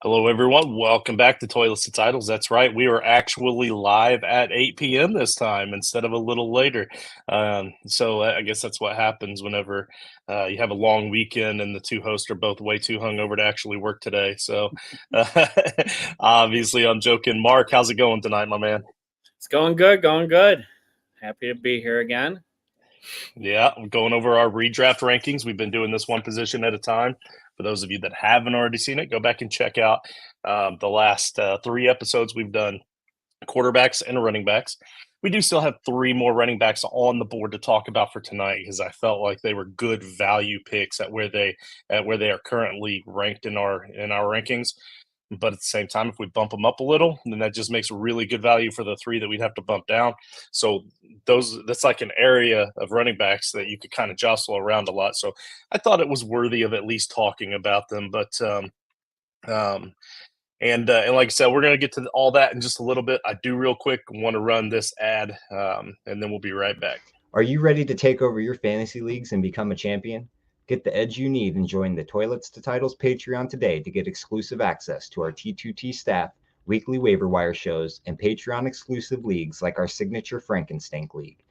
Hello, everyone. Welcome back to Toilets and Titles. That's right. We are actually live at 8 p.m. this time instead of a little later. So I guess that's what happens whenever you have a long weekend and the two hosts are both way too hungover to actually work today. So obviously, I'm joking. Mark, how's it going tonight, my man? It's going good, going good. Happy to be here again. Yeah, we're going over our redraft rankings. We've been doing this one position at a time. For those of you that haven't already seen it, go back and check out the last three episodes we've done quarterbacks and running backs. We do still have three more running backs on the board to talk about for tonight because I felt like they were good value picks at where they are currently ranked in our rankings. But at the same time, if we bump them up a little, then that just makes really good value for the three that we'd have to bump down. So that's like an area of running backs that you could kind of jostle around a lot. So I thought it was worthy of at least talking about them. But and like I said, we're going to get to all that in just a little bit. I do real quick want to run this ad, and then we'll be right back. Are you ready to take over your fantasy leagues and become a champion? Get the edge you need and join the Toilets to Titles Patreon today to get exclusive access to our T2T staff, weekly waiver wire shows, and Patreon exclusive leagues like our signature Frankenstank League.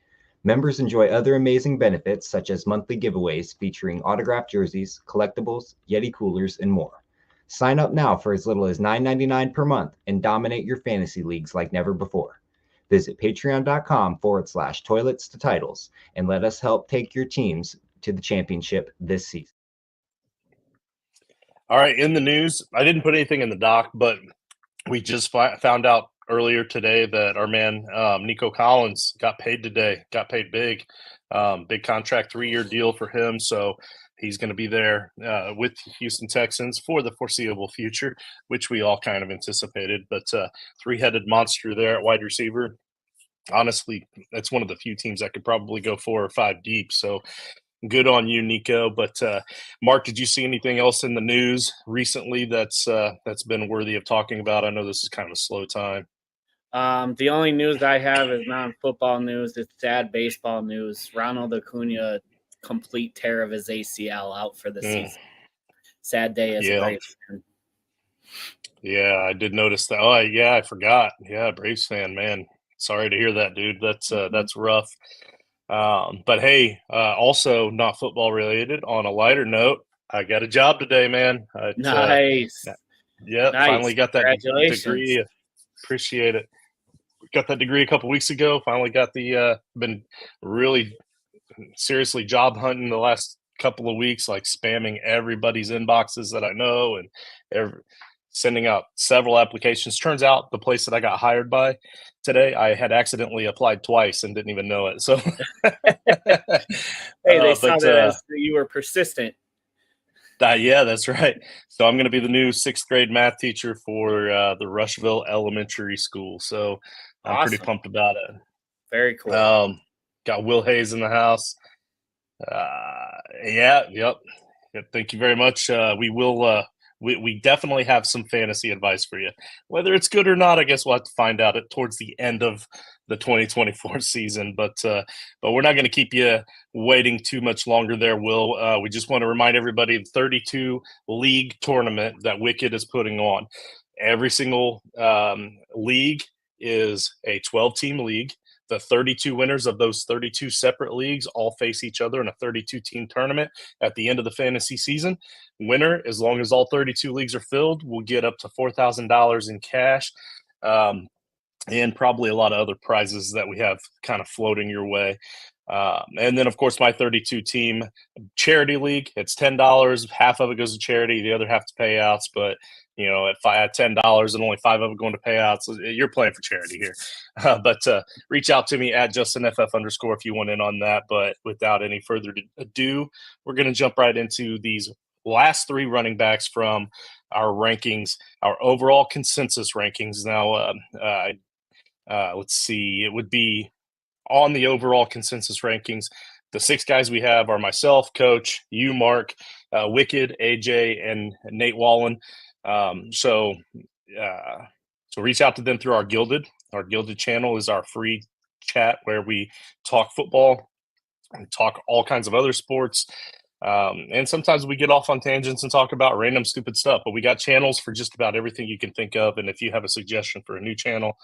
Members enjoy other amazing benefits such as monthly giveaways featuring autographed jerseys, collectibles, Yeti coolers, and more. Sign up now for as little as $9.99 per month and dominate your fantasy leagues like never before. Visit patreon.com/toilets to titles and let us help take your teams to the championship this season. All right, in the news, I didn't put anything in the doc, but we just found out earlier today that our man Nico Collins got paid today, got paid big. Big contract, 3-year deal for him. So he's going to be there with Houston Texans for the foreseeable future, which we all kind of anticipated. But three-headed monster there at wide receiver. Honestly, that's one of the few teams that could probably go 4 or 5 deep. So good on you, Nico. But Mark, did you see anything else in the news recently that's been worthy of talking about? I know this is kind of a slow time. The only news I have is non-football news. It's sad baseball news. Ronald Acuna, complete tear of his ACL, out for the season. Sad day as a Braves fan. Yeah, I did notice that. Oh, yeah, I forgot. Yeah, Braves fan, man. Sorry to hear that, dude. That's rough. But hey, also not football related. On a lighter note, I got a job today, man. Nice. Yeah, nice. Finally got that Congratulations. degree. Appreciate it. Got that degree a couple weeks ago. Finally got the been really seriously job hunting the last couple of weeks, like spamming everybody's inboxes that I know and sending out several applications. Turns out the place that I got hired by today, I had accidentally applied twice and didn't even know it. So hey, they saw that as you were persistent. Yeah, that's right. So I'm going to be the new 6th grade math teacher for the Rushville Elementary School. So I'm pretty pumped about it. Very cool. Got Will Hayes in the house. Yep. Thank you very much. We will. We definitely have some fantasy advice for you. Whether it's good or not, I guess we'll have to find out it towards the end of the 2024 season. But we're not going to keep you waiting too much longer there, Will. We just want to remind everybody of the 32 league tournament that Wicked is putting on. Every single league is a 12-team league. The 32 winners of those 32 separate leagues all face each other in a 32-team tournament at the end of the fantasy season. Winner, as long as all 32 leagues are filled, will get up to $4,000 in cash and probably a lot of other prizes that we have kind of floating your way. And then, of course, my 32-team charity league, it's $10. Half of it goes to charity, the other half to payouts. But at $10 and only 5 of it going to payouts, you're playing for charity here. But reach out to me at JustinFF_ if you want in on that. But without any further ado, we're going to jump right into these last 3 running backs from our rankings, our overall consensus rankings. Now, let's see, it would be on the overall consensus rankings. The 6 guys we have are myself, Coach, you, Mark, Wicked, AJ, and Nate Wallen. So reach out to them through our Gilded. Our Gilded channel is our free chat where we talk football and talk all kinds of other sports. And sometimes we get off on tangents and talk about random stupid stuff, but we got channels for just about everything you can think of. And if you have a suggestion for a new channel,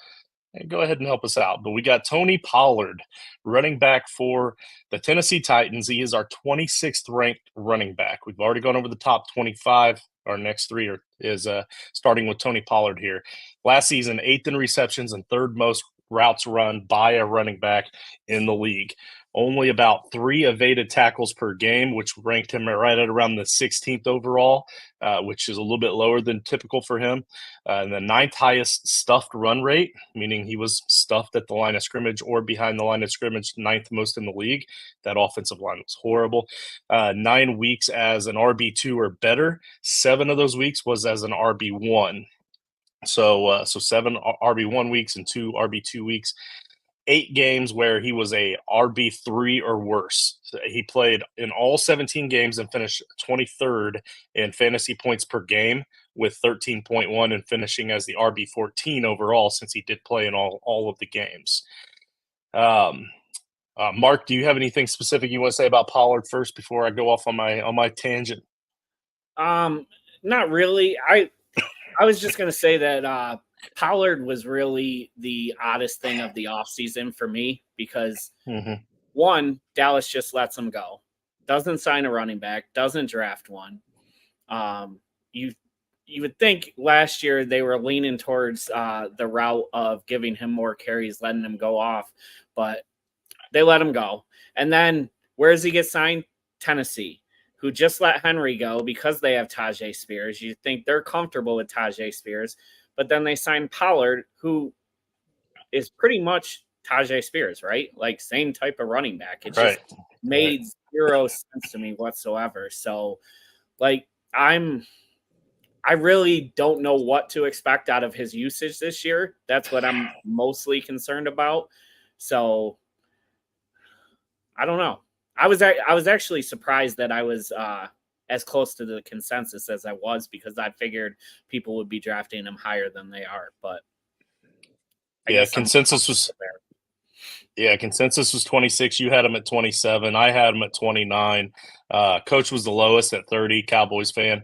go ahead and help us out. But we got Tony Pollard, running back for the Tennessee Titans. He is our 26th ranked running back. We've already gone over the top 25. Our next three is starting with Tony Pollard here. Last season, 8th in receptions and 3rd most routes run by a running back in the league. Only about 3 evaded tackles per game, which ranked him right at around the 16th overall, which is a little bit lower than typical for him. And the 9th highest stuffed run rate, meaning he was stuffed at the line of scrimmage or behind the line of scrimmage, 9th most in the league. That offensive line was horrible. 9 weeks as an RB2 or better. 7 of those weeks was as an RB1. So 7 RB1 weeks and 2 RB2 weeks. 8 games where he was a RB3 or worse. So he played in all 17 games and finished 23rd in fantasy points per game with 13.1 and finishing as the RB14 overall since he did play in all of the games. Mark, do you have anything specific you want to say about Pollard first before I go off on my tangent? Not really. I was just going to say that Pollard was really the oddest thing of the offseason for me because, one, Dallas just lets him go. Doesn't sign a running back, doesn't draft one. You would think last year they were leaning towards the route of giving him more carries, letting him go off, but they let him go. And then where does he get signed? Tennessee, who just let Henry go because they have Tajay Spears. You think they're comfortable with Tajay Spears, but then they signed Pollard, who is pretty much Tajay Spears, right? Like same type of running back. It just made zero sense to me whatsoever. So, like, I really don't know what to expect out of his usage this year. That's what I'm mostly concerned about. So, I don't know. I was actually surprised that I was as close to the consensus as I was because I figured people would be drafting him higher than they are. But consensus was 26. You had him at 27. I had him at 29. Coach was the lowest at 30. Cowboys fan.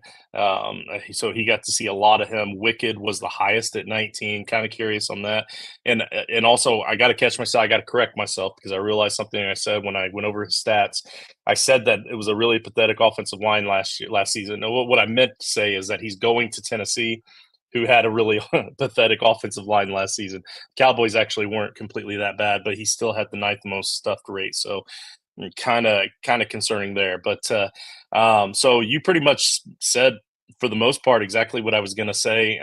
So he got to see a lot of him. Wicked was the highest at 19. Kind of curious on that. And also I got to catch myself. I got to correct myself because I realized something I said when I went over his stats. I said that it was a really pathetic offensive line last season. What I meant to say is that he's going to Tennessee, who had a really pathetic offensive line last season. Cowboys actually weren't completely that bad, but he still had the 9th most stuffed rate. So kind of concerning there. But so you pretty much said for the most part exactly what I was going to say.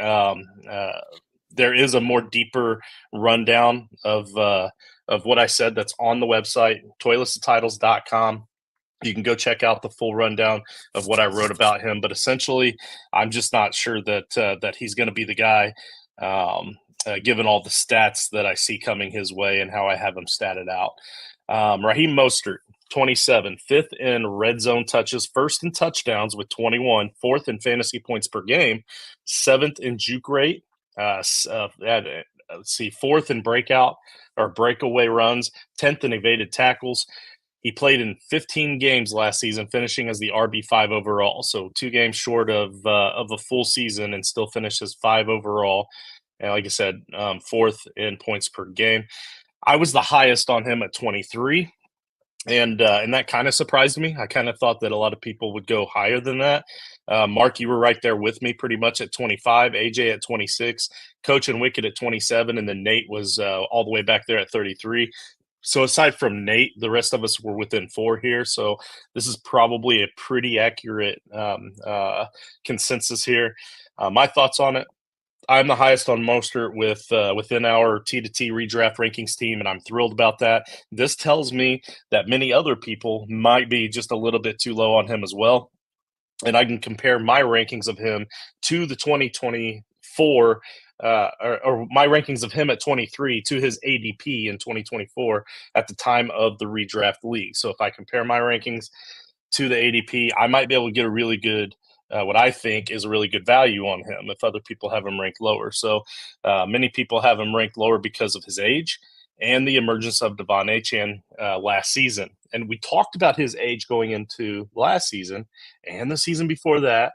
There is a more deeper rundown of what I said that's on the website, toiletstotitles.com. You can go check out the full rundown of what I wrote about him. But essentially, I'm just not sure that he's going to be the guy, given all the stats that I see coming his way and how I have him statted out. Raheem Mostert, 27, 5th in red zone touches, 1st in touchdowns with 21, 4th in fantasy points per game, 7th in juke rate. Let's see, 4th in breakout or breakaway runs, 10th in evaded tackles. He played in 15 games last season, finishing as the RB5 overall. So 2 games short of a full season and still finished as 5 overall. And like I said, 4th in points per game. I was the highest on him at 23. And that kind of surprised me. I kind of thought that a lot of people would go higher than that. Mark, you were right there with me pretty much at 25, AJ at 26, Coach and Wicked at 27, and then Nate was all the way back there at 33. So aside from Nate, the rest of us were within 4 here. So this is probably a pretty accurate consensus here. My thoughts on it. I'm the highest on Mostert within our T2T redraft rankings team, and I'm thrilled about that. This tells me that many other people might be just a little bit too low on him as well. And I can compare my rankings of him to the 2024 or my rankings of him at 23 to his ADP in 2024 at the time of the redraft league. So if I compare my rankings to the ADP, I might be able to get a really good what I think is a really good value on him if other people have him ranked lower. So many people have him ranked lower because of his age. and the emergence of Devon Achane last season. And we talked about his age going into last season and the season before that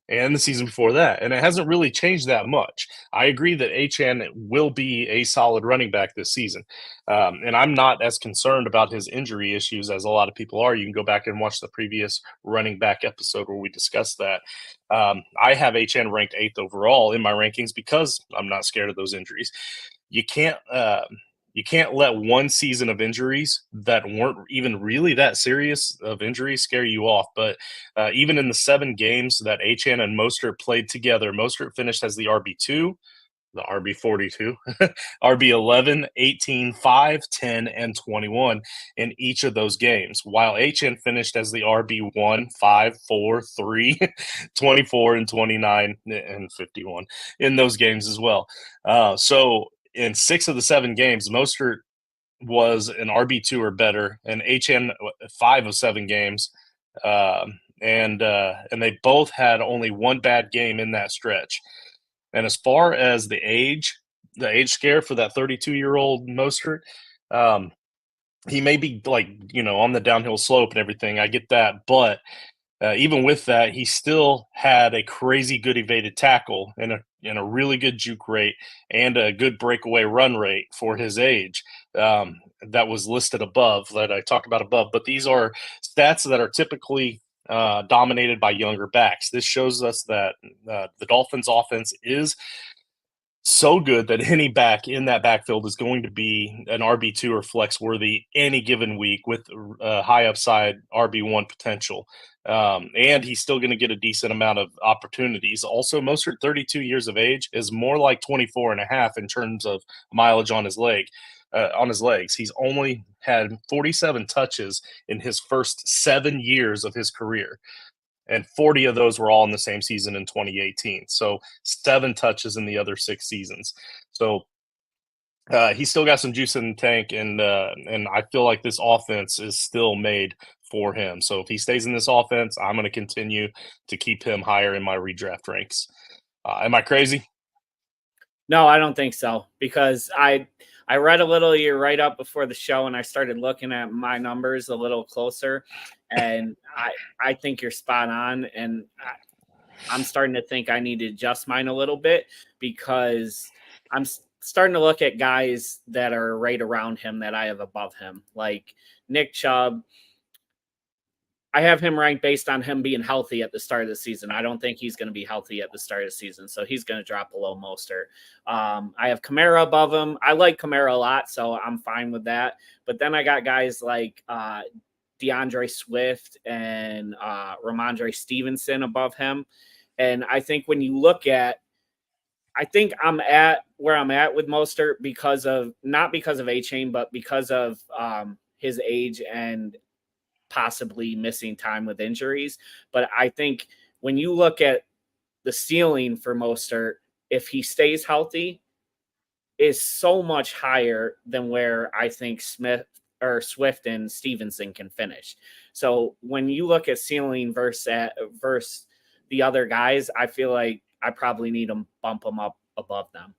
and the season before that, and it hasn't really changed that much. I agree that Achane will be a solid running back this season, and I'm not as concerned about his injury issues as a lot of people are. You can go back and watch the previous running back episode where we discussed that. I have Achane ranked 8th overall in my rankings because I'm not scared of those injuries. You can't let one season of injuries that weren't even really that serious of injuries scare you off. But even in the 7 games that Achane and Mostert played together, Mostert finished as the RB2, the RB42, RB11, 18, 5, 10, and 21 in each of those games, while Achane finished as the RB1, 5, 4, 3, 24, and 29, and 51 in those games as well. So in 6 of the 7 games, Mostert was an RB2 or better, and Achane 5 of 7 games, and they both had only one bad game in that stretch. And as far as the age scare for that 32-year-old Mostert, he may be on the downhill slope and everything. I get that, but even with that, he still had a crazy good evaded tackle and a really good juke rate and a good breakaway run rate for his age. That was listed above, that I talked about above. But these are stats that are typically dominated by younger backs. This shows us that the Dolphins' offense is so good that any back in that backfield is going to be an RB2 or flex worthy any given week with high upside RB1 potential. And he's still going to get a decent amount of opportunities. Also, Mostert, 32 years of age, is more like 24 and a half in terms of mileage on his legs. He's only had 47 touches in his first 7 years of his career, and 40 of those were all in the same season in 2018. So 7 touches in the other 6 seasons. So he's still got some juice in the tank, and I feel like this offense is still made for him. So if he stays in this offense, I'm going to continue to keep him higher in my redraft ranks. Am I crazy? No, I don't think so, because I read a little of your write-up before the show, and I started looking at my numbers a little closer, and I think you're spot on, and I'm starting to think I need to adjust mine a little bit, because I'm starting to look at guys that are right around him that I have above him, like Nick Chubb. I have him ranked based on him being healthy at the start of the season. I don't think he's going to be healthy at the start of the season, so he's going to drop below Mostert. I have Kamara above him. I like Kamara a lot, so I'm fine with that. But then I got guys like DeAndre Swift and Ramondre Stevenson above him. And I think when you look at, I think I'm at where I'm at with Mostert not because of Achane, but because of his age and possibly missing time with injuries. But I think when you look at the ceiling for Mostert, if he stays healthy, is so much higher than where I think Swift and Stevenson can finish. So when you look at ceiling versus the other guys, I feel like I probably need to bump them up above them.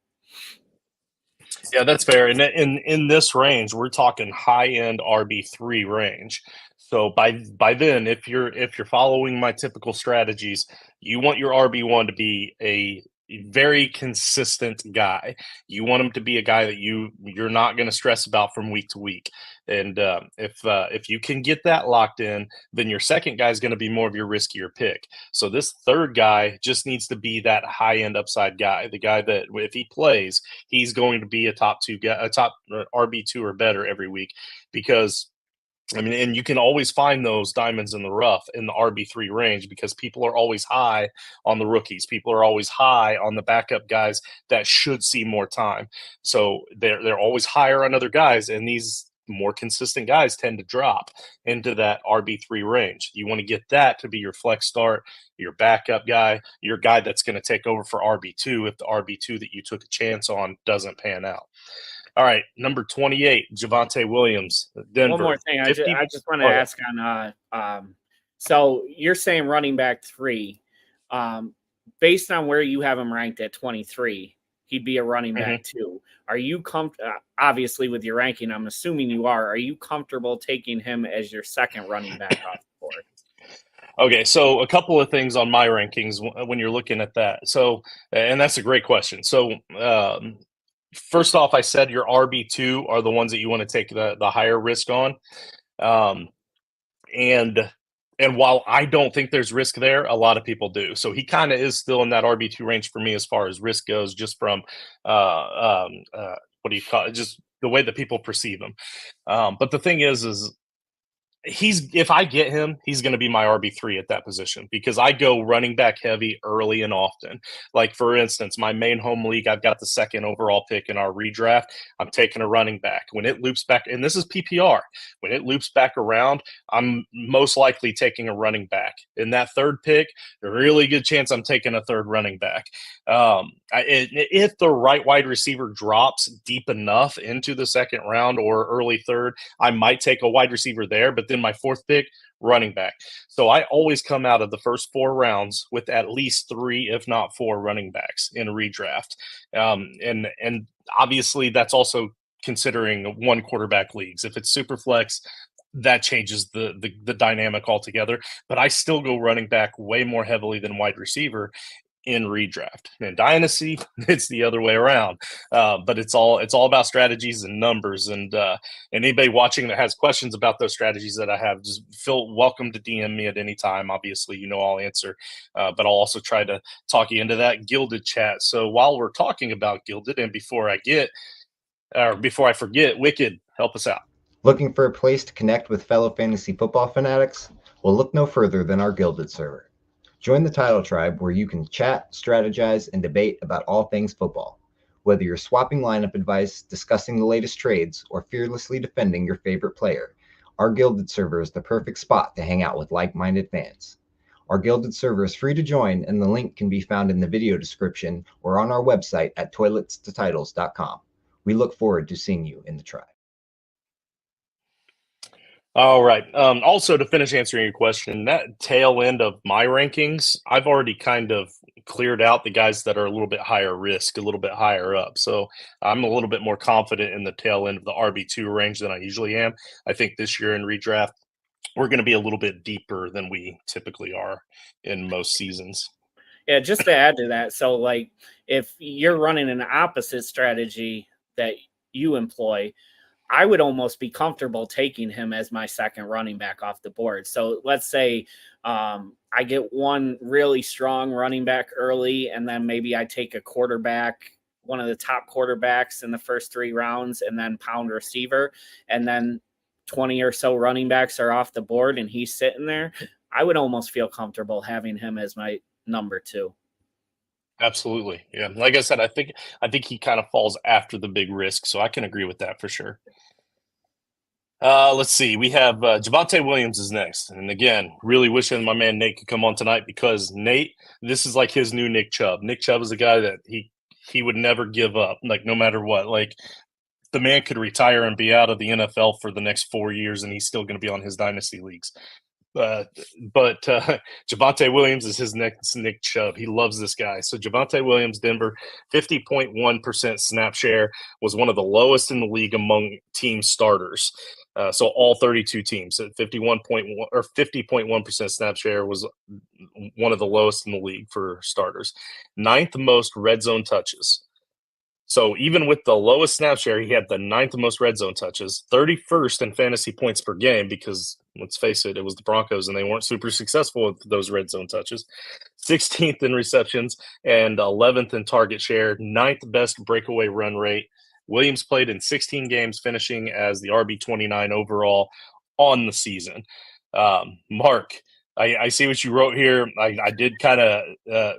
Yeah, that's fair. And in this range, we're talking high end RB3 range. So by then, if you're following my typical strategies, you want your RB1 to be a very consistent guy. You want him to be a guy that you're not going to stress about from week to week. And if you can get that locked in, then your second guy is going to be more of your riskier pick. So this third guy just needs to be that high end upside guy, the guy that if he plays, he's going to be a top RB2 or better every week, because and you can always find those diamonds in the rough in the RB3 range, because people are always high on the rookies. People are always high on the backup guys that should see more time. So they're always higher on other guys, and these more consistent guys tend to drop into that RB3 range. You want to get that to be your flex start, your backup guy, your guy that's going to take over for RB2 if the RB2 that you took a chance on doesn't pan out. All right, number 28, Javonte Williams, Denver. One more thing, I just want to ask on. So you're saying running back 3, based on where you have him ranked at 23, he'd be a running back too. Are you obviously with your ranking, I'm assuming you are. Are you comfortable taking him as your second running back off the board? Okay, so a couple of things on my rankings when you're looking at that. So, and that's a great question. So, first off, I said your RB2 are the ones that you want to take the higher risk on. And while I don't think there's risk there, a lot of people do. So he kind of is still in that RB2 range for me as far as risk goes, just from what do you call it? Just the way that people perceive him. But the thing is if I get him, he's going to be my RB3 at that position because I go running back heavy early and often. Like, for instance, my main home league, I've got the second overall pick in our redraft. I'm taking a running back. When it loops back, and this is PPR, when it loops back around, I'm most likely taking a running back. In that third pick, a really good chance I'm taking a third running back. If the right wide receiver drops deep enough into the second round or early third, I might take a wide receiver there, but then my fourth pick, running back. So I always come out of the first 4 rounds with at least 3, if not 4 running backs in a redraft. And obviously that's also considering 1 quarterback leagues. If it's super flex, that changes the dynamic altogether. But I still go running back way more heavily than wide receiver in redraft. In dynasty, it's the other way around. But it's all about strategies and numbers. And anybody watching that has questions about those strategies that I have, just feel welcome to DM me at any time. Obviously, I'll answer, but I'll also try to talk you into that Gilded chat. So while we're talking about Gilded, and before I forget, Wicked, help us out. Looking for a place to connect with fellow fantasy football fanatics? Well, look no further than our Gilded server. Join the Title Tribe where you can chat, strategize, and debate about all things football. Whether you're swapping lineup advice, discussing the latest trades, or fearlessly defending your favorite player, our Gilded server is the perfect spot to hang out with like-minded fans. Our Gilded server is free to join, and the link can be found in the video description or on our website at toiletstotitles.com. We look forward to seeing you in the tribe. All right. Also, to finish answering your question, that tail end of my rankings, I've already kind of cleared out the guys that are a little bit higher risk, a little bit higher up. So I'm a little bit more confident in the tail end of the RB2 range than I usually am. I think this year in redraft, we're going to be a little bit deeper than we typically are in most seasons. Yeah, just to add to that, so like if you're running an opposite strategy that you employ, I would almost be comfortable taking him as my second running back off the board. So let's say I get one really strong running back early, and then maybe I take a quarterback, one of the top quarterbacks in the first 3 rounds, and then pound receiver, and then 20 or so running backs are off the board and he's sitting there. I would almost feel comfortable having him as my number 2. Absolutely. Yeah. Like I said, I think he kind of falls after the big risk. So I can agree with that for sure. Let's see. We have Javonte Williams is next. And again, really wishing my man Nate could come on tonight because Nate, this is like his new Nick Chubb. Nick Chubb is a guy that he would never give up, like no matter what. Like the man could retire and be out of the NFL for the next 4 years and he's still going to be on his dynasty leagues. But Javonte Williams is his next Nick Chubb. He loves this guy. So Javonte Williams, Denver, 50.1% snap share, was one of the lowest in the league among team starters. So all 32 teams at 50.1% snap share was one of the lowest in the league for starters. 9th most red zone touches. So even with the lowest snap share, he had the 9th most red zone touches, 31st in fantasy points per game because, let's face it, it was the Broncos and they weren't super successful with those red zone touches, 16th in receptions and 11th in target share, 9th best breakaway run rate. Williams played in 16 games, finishing as the RB29 overall on the season. Mark, I see what you wrote here. I did kind of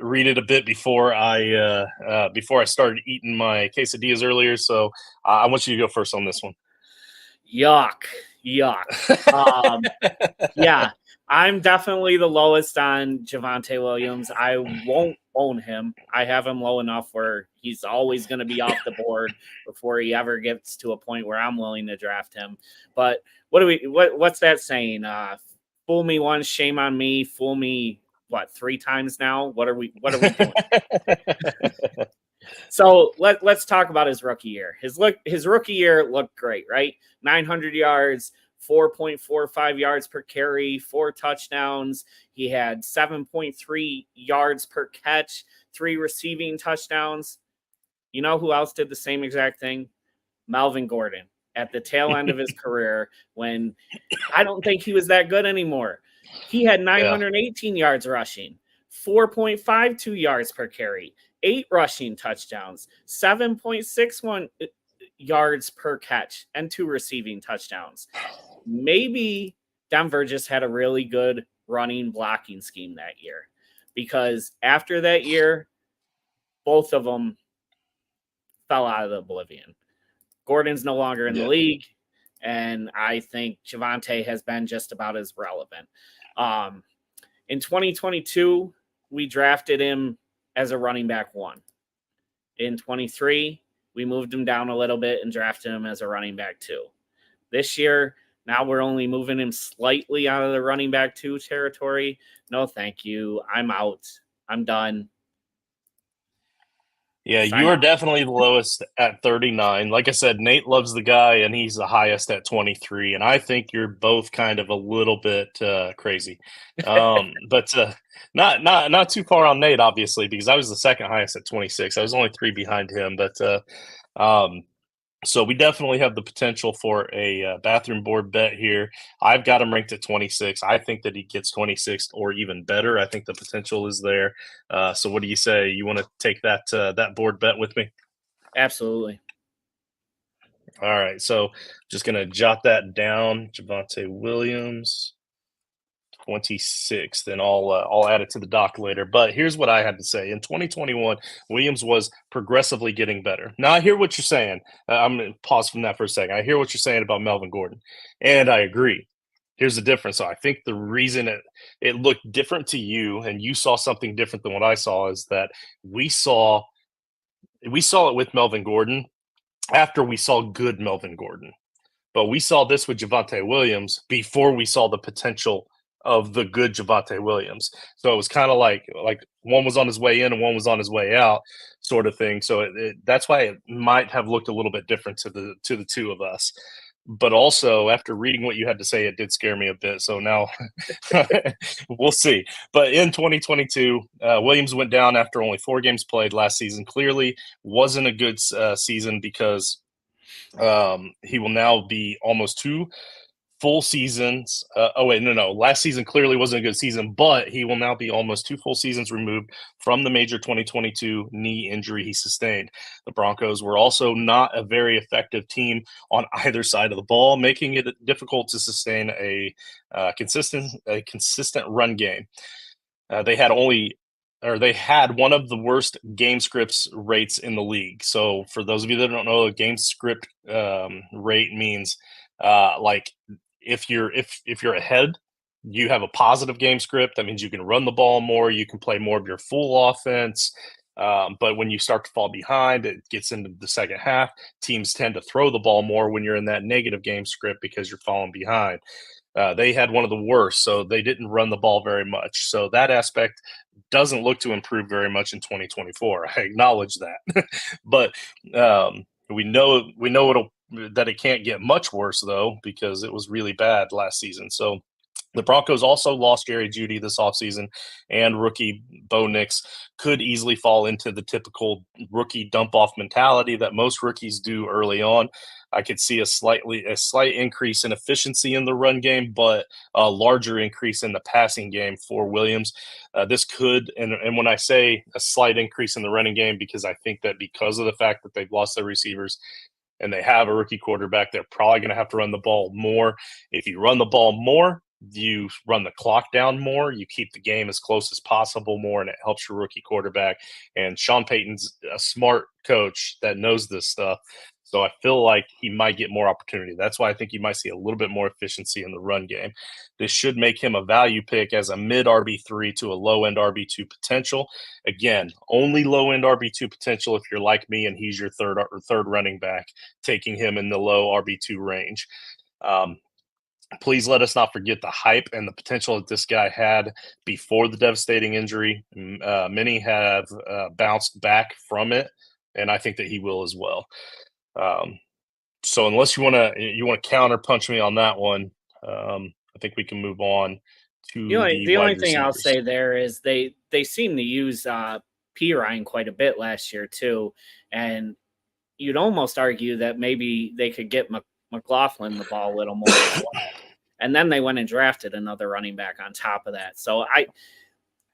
read it a bit before I started eating my quesadillas earlier. So I want you to go first on this one. Yuck. Yeah, I'm definitely the lowest on Javonte Williams. I won't own him. I have him low enough where he's always going to be off the board before he ever gets to a point where I'm willing to draft him. But what's that saying? Fool me once, shame on me. Fool me, 3 times now? What are we doing? So let's talk about his rookie year. His rookie year looked great, right? 900 yards, 4.45 yards per carry, 4 touchdowns. He had 7.3 yards per catch, 3 receiving touchdowns. You know who else did the same exact thing? Melvin Gordon at the tail end of his career, when I don't think he was that good anymore. He had 918 yards rushing, 4.52 yards per carry, 8 rushing touchdowns, 7.61 yards per catch, and 2 receiving touchdowns. Maybe Denver just had a really good running blocking scheme that year, because after that year, both of them fell out of oblivion. Gordon's no longer in the league, and I think Javonte has been just about as relevant. In 2022, we drafted him as a running back 1. In 23, we moved him down a little bit and drafted him as a running back 2. This year, now we're only moving him slightly out of the running back 2 territory. No, thank you. I'm out. I'm done. Yeah, you are definitely the lowest at 39. Like I said, Nate loves the guy, and he's the highest at 23. And I think you're both kind of a little bit crazy, but not too far on Nate, obviously, because I was the second highest at 26. I was only 3 behind him, but so we definitely have the potential for a bathroom board bet here. I've got him ranked at 26. I think that he gets 26 or even better. I think the potential is there. So what do you say? You want to take that board bet with me? Absolutely. All right. So just going to jot that down. Javonte Williams, 26th, and I'll add it to the doc later. But here's what I had to say. In 2021, Williams was progressively getting better. Now, I hear what you're saying. I'm going to pause from that for a second. I hear what you're saying about Melvin Gordon, and I agree. Here's the difference. So I think the reason it looked different to you, and you saw something different than what I saw, is that we saw it with Melvin Gordon after we saw good Melvin Gordon. But we saw this with Javonte Williams before we saw the potential of the good Javonte Williams. So it was kind of like one was on his way in and one was on his way out, sort of thing. So that's why it might have looked a little bit different to the two of us. But also, after reading what you had to say, it did scare me a bit. So now we'll see. But in 2022, Williams went down after only 4 games played last season. Clearly wasn't a good season, because he will now be almost 2 full seasons. Last season clearly wasn't a good season, but he will now be almost 2 full seasons removed from the major 2022 knee injury he sustained. The Broncos were also not a very effective team on either side of the ball, making it difficult to sustain a consistent run game. They had one of the worst game scripts rates in the league. So for those of you that don't know, a game script rate means if you're ahead, you have a positive game script. That means you can run the ball more, you can play more of your full offense. But when you start to fall behind, it gets into the second half. Teams tend to throw the ball more when you're in that negative game script because you're falling behind. They had one of the worst, so they didn't run the ball very much. So that aspect doesn't look to improve very much in 2024. I acknowledge that, but we know that it can't get much worse, though, because it was really bad last season. So the Broncos also lost Jerry Jeudy this offseason, and rookie Bo Nix could easily fall into the typical rookie dump-off mentality that most rookies do early on. I could see a slight increase in efficiency in the run game, but a larger increase in the passing game for Williams. This could, and when I say a slight increase in the running game, because I think that because of the fact that they've lost their receivers and they have a rookie quarterback, they're probably going to have to run the ball more. If you run the ball more, you run the clock down more, you keep the game as close as possible more, and it helps your rookie quarterback. And Sean Payton's a smart coach that knows this stuff. So I feel like he might get more opportunity. That's why I think you might see a little bit more efficiency in the run game. This should make him a value pick as a mid RB3 to a low-end RB2 potential. Again, only low-end RB2 potential if you're like me and he's your third running back, taking him in the low RB2 range. Please let us not forget the hype and the potential that this guy had before the devastating injury. Many have bounced back from it and I think that he will as well. So unless you want to counter punch me on that one, I think we can move on to the wide only thing I'll receivers. say there is they seem to use P. Ryan quite a bit last year too, and you'd almost argue that maybe they could get McLaughlin the ball a little more as well. And then they went and drafted another running back on top of that. So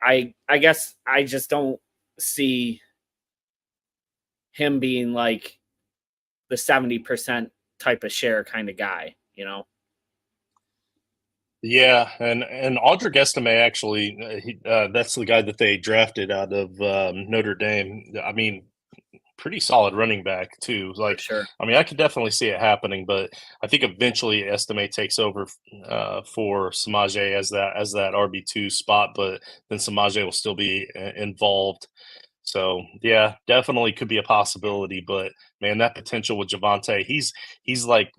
I guess I just don't see him being like the 70% type of share kind of guy, you know? Yeah, and Audric Estime actually, that's the guy that they drafted out of Notre Dame. I mean, pretty solid running back too. Like, sure. I mean, I could definitely see it happening, but I think eventually Estime takes over for Samaje as that RB2 spot, but then Samaje will still be involved. So yeah, definitely could be a possibility. But man, that potential with Javonte, he's like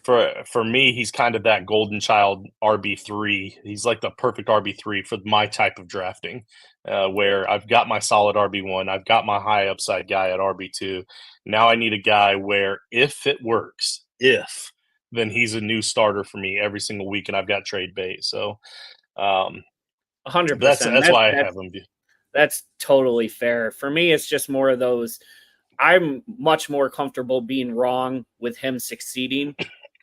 for me, he's kind of that golden child RB3. He's like the perfect RB3 for my type of drafting, where I've got my solid RB1, I've got my high upside guy at RB2. Now I need a guy where if it works, then he's a new starter for me every single week, and I've got trade bait. So 100%. That's why I have him. That's totally fair. For me, it's just more of those. I'm much more comfortable being wrong with him succeeding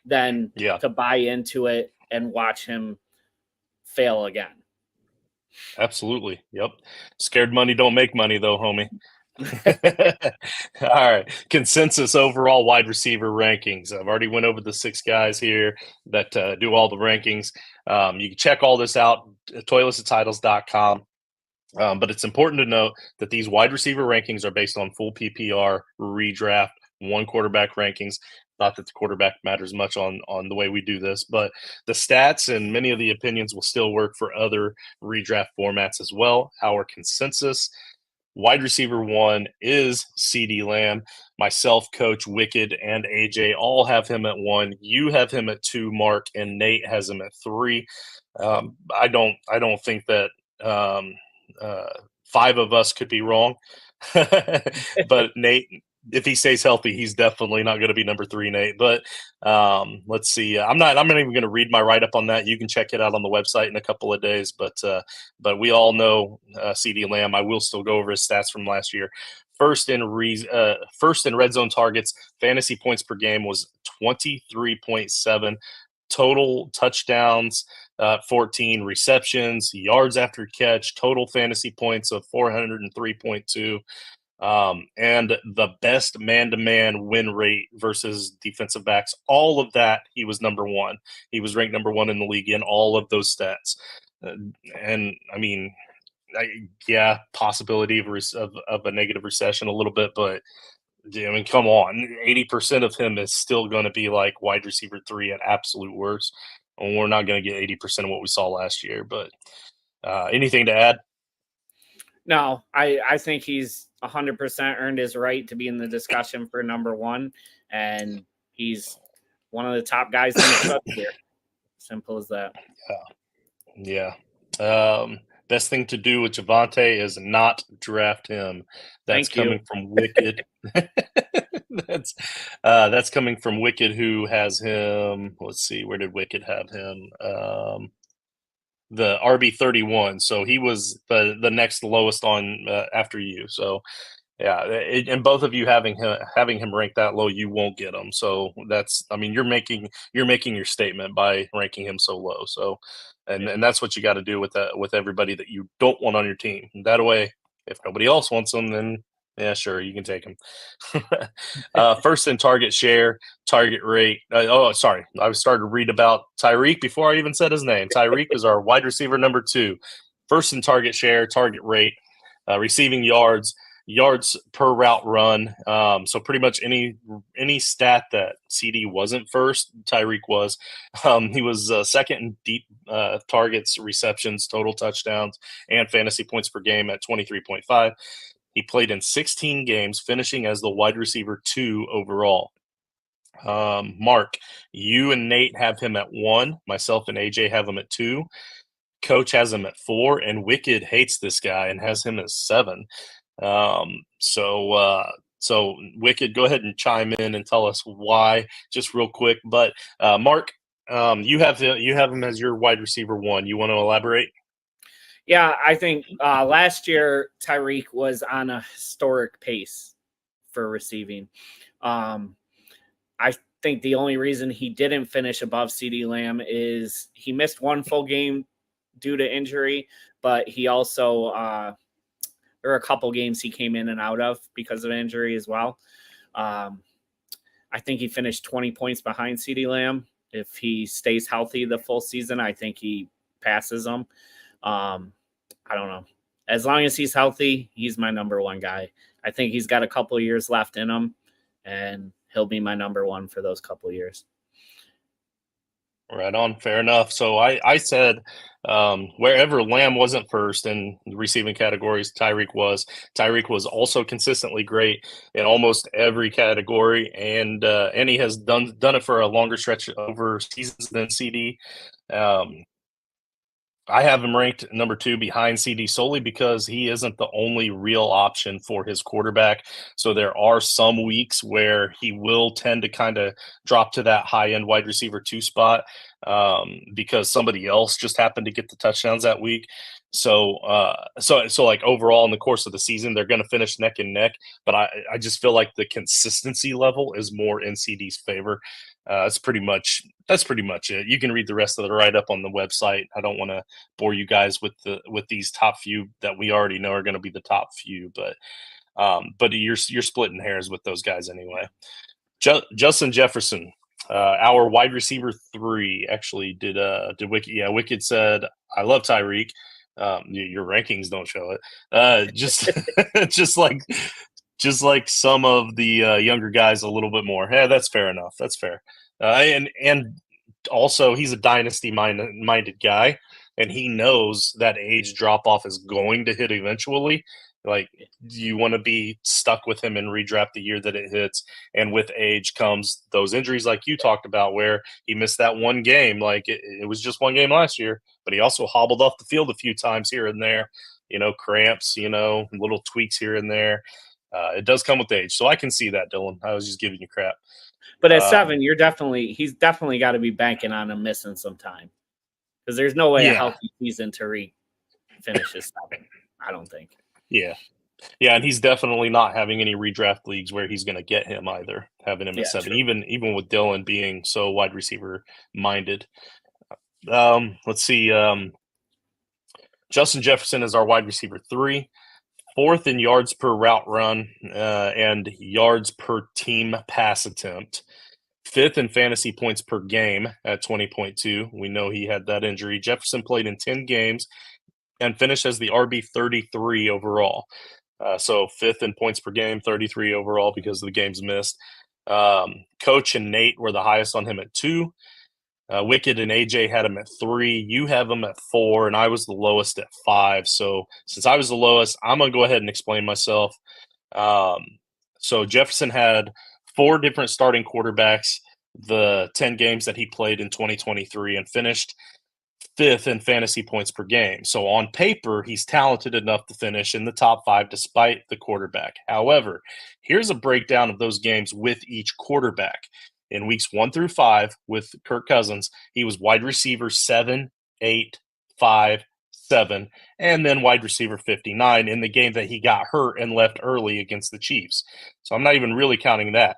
than to buy into it and watch him fail again. Absolutely. Yep. Scared money don't make money though, homie. All right. Consensus overall wide receiver rankings. I've already went over the 6 guys here that do all the rankings. You can check all this out at toiletsandtitles.com. But it's important to note that these wide receiver rankings are based on full PPR, redraft, one quarterback rankings. Not that the quarterback matters much on the way we do this, but the stats and many of the opinions will still work for other redraft formats as well. Our consensus wide receiver 1 is CeeDee Lamb. Myself, Coach, Wicked, and AJ all have him at 1. You have him at 2, Mark, and Nate has him at 3. I don't think that 5 of us could be wrong. But Nate, if he stays healthy, he's definitely not going to be number 3, Nate. But let's see. I'm not even going to read my write up on that. You can check it out on the website in a couple of days. But we all know CeeDee Lamb. I will still go over his stats from last year. First in red zone targets, fantasy points per game was 23.7. Total touchdowns, 14 receptions, yards after catch, total fantasy points of 403.2. And the best man-to-man win rate versus defensive backs. All of that, he was number 1. He was ranked number 1 in the league in all of those stats. And I mean, possibility of a negative recession a little bit, but I mean, come on, 80% of him is still going to be like wide receiver 3 at absolute worst. And we're not going to get 80% of what we saw last year. But anything to add? No, I think he's 100% earned his right to be in the discussion for number 1, and he's one of the top guys in the club here. Simple as that. Yeah. Best thing to do with Javonte is not draft him. That's coming from Wicked. That's coming from Wicked, who has him. Let's see, where did Wicked have him? The RB31. So he was the next lowest on after you. So yeah, and both of you having him ranked that low, you won't get him. So that's, I mean, you're making your statement by ranking him so low. So, and that's what you got to do with everybody that you don't want on your team. That way, if nobody else wants them, then yeah, sure, you can take him. First in target share, target rate. Sorry, I started to read about Tyreek before I even said his name. Tyreek is our wide receiver number 2. First in target share, target rate, receiving yards per route run. So pretty much any stat that CD wasn't first, Tyreek was. He was second in deep targets, receptions, total touchdowns, and fantasy points per game at 23.5. He played in 16 games, finishing as the wide receiver 2 overall. Mark, you and Nate have him at 1. Myself and AJ have him at 2. Coach has him at 4, and Wicked hates this guy and has him at 7. So So, Wicked, go ahead and chime in and tell us why, just real quick. But Mark, you have him as your wide receiver 1. You want to elaborate? Yeah, I think last year Tyreek was on a historic pace for receiving. I think the only reason he didn't finish above CeeDee Lamb is he missed one full game due to injury, but he also there were a couple games he came in and out of because of injury as well. I think he finished 20 points behind CeeDee Lamb. If he stays healthy the full season, I think he passes him. I don't know. As long as he's healthy, he's my number 1 guy. I think he's got a couple of years left in him, and he'll be my number 1 for those couple of years. Right on. Fair enough. So I said wherever Lamb wasn't first in receiving categories, Tyreek was. Tyreek was also consistently great in almost every category, and he has done it for a longer stretch over seasons than CD. I have him ranked number 2 behind CD solely because he isn't the only real option for his quarterback. So there are some weeks where he will tend to kind of drop to that high-end wide receiver 2 spot because somebody else just happened to get the touchdowns that week. So like overall in the course of the season, they're going to finish neck and neck. But I just feel like the consistency level is more in CD's favor. That's pretty much it. You can read the rest of the write-up on the website. I don't want to bore you guys with these top few that we already know are going to be the top few, but you're splitting hairs with those guys anyway. Justin Jefferson, our wide receiver 3, actually did Wicked. Yeah, Wicked said, I love Tyreek. Your rankings don't show it. Just like some of the younger guys a little bit more. Yeah, that's fair enough. That's fair. And also he's a dynasty minded guy, and he knows that age drop off is going to hit eventually. Like, you want to be stuck with him and redraft the year that it hits. And with age comes those injuries like you talked about, where he missed that one game. Like, it was just one game last year, but he also hobbled off the field a few times here and there, cramps, little tweaks here and there. It does come with age. So I can see that, Dylan. I was just giving you crap. But at 7, he's definitely got to be banking on him missing some time, because there's no way a healthy season to finishes 7. I don't think. Yeah, and he's definitely not having any redraft leagues where he's going to get him either, having him at 7. True. Even with Dylan being so wide receiver minded. Let's see. Justin Jefferson is our wide receiver 3. 4th in yards per route run and yards per team pass attempt. 5th in fantasy points per game at 20.2. We know he had that injury. Jefferson played in 10 games and finished as the RB 33 overall. So 5th in points per game, 33 overall because of the games missed. Coach and Nate were the highest on him at 2. Wicked and AJ had him at 3. You have him at 4, and I was the lowest at 5. So since I was the lowest, I'm going to go ahead and explain myself. So Jefferson had 4 different starting quarterbacks the 10 games that he played in 2023 and finished 5th in fantasy points per game. So on paper, he's talented enough to finish in the top 5 despite the quarterback. However, here's a breakdown of those games with each quarterback. In weeks 1 through 5 with Kirk Cousins, he was wide receiver 7, 8, 5, 7, and then wide receiver 59 in the game that he got hurt and left early against the Chiefs. So I'm not even really counting that.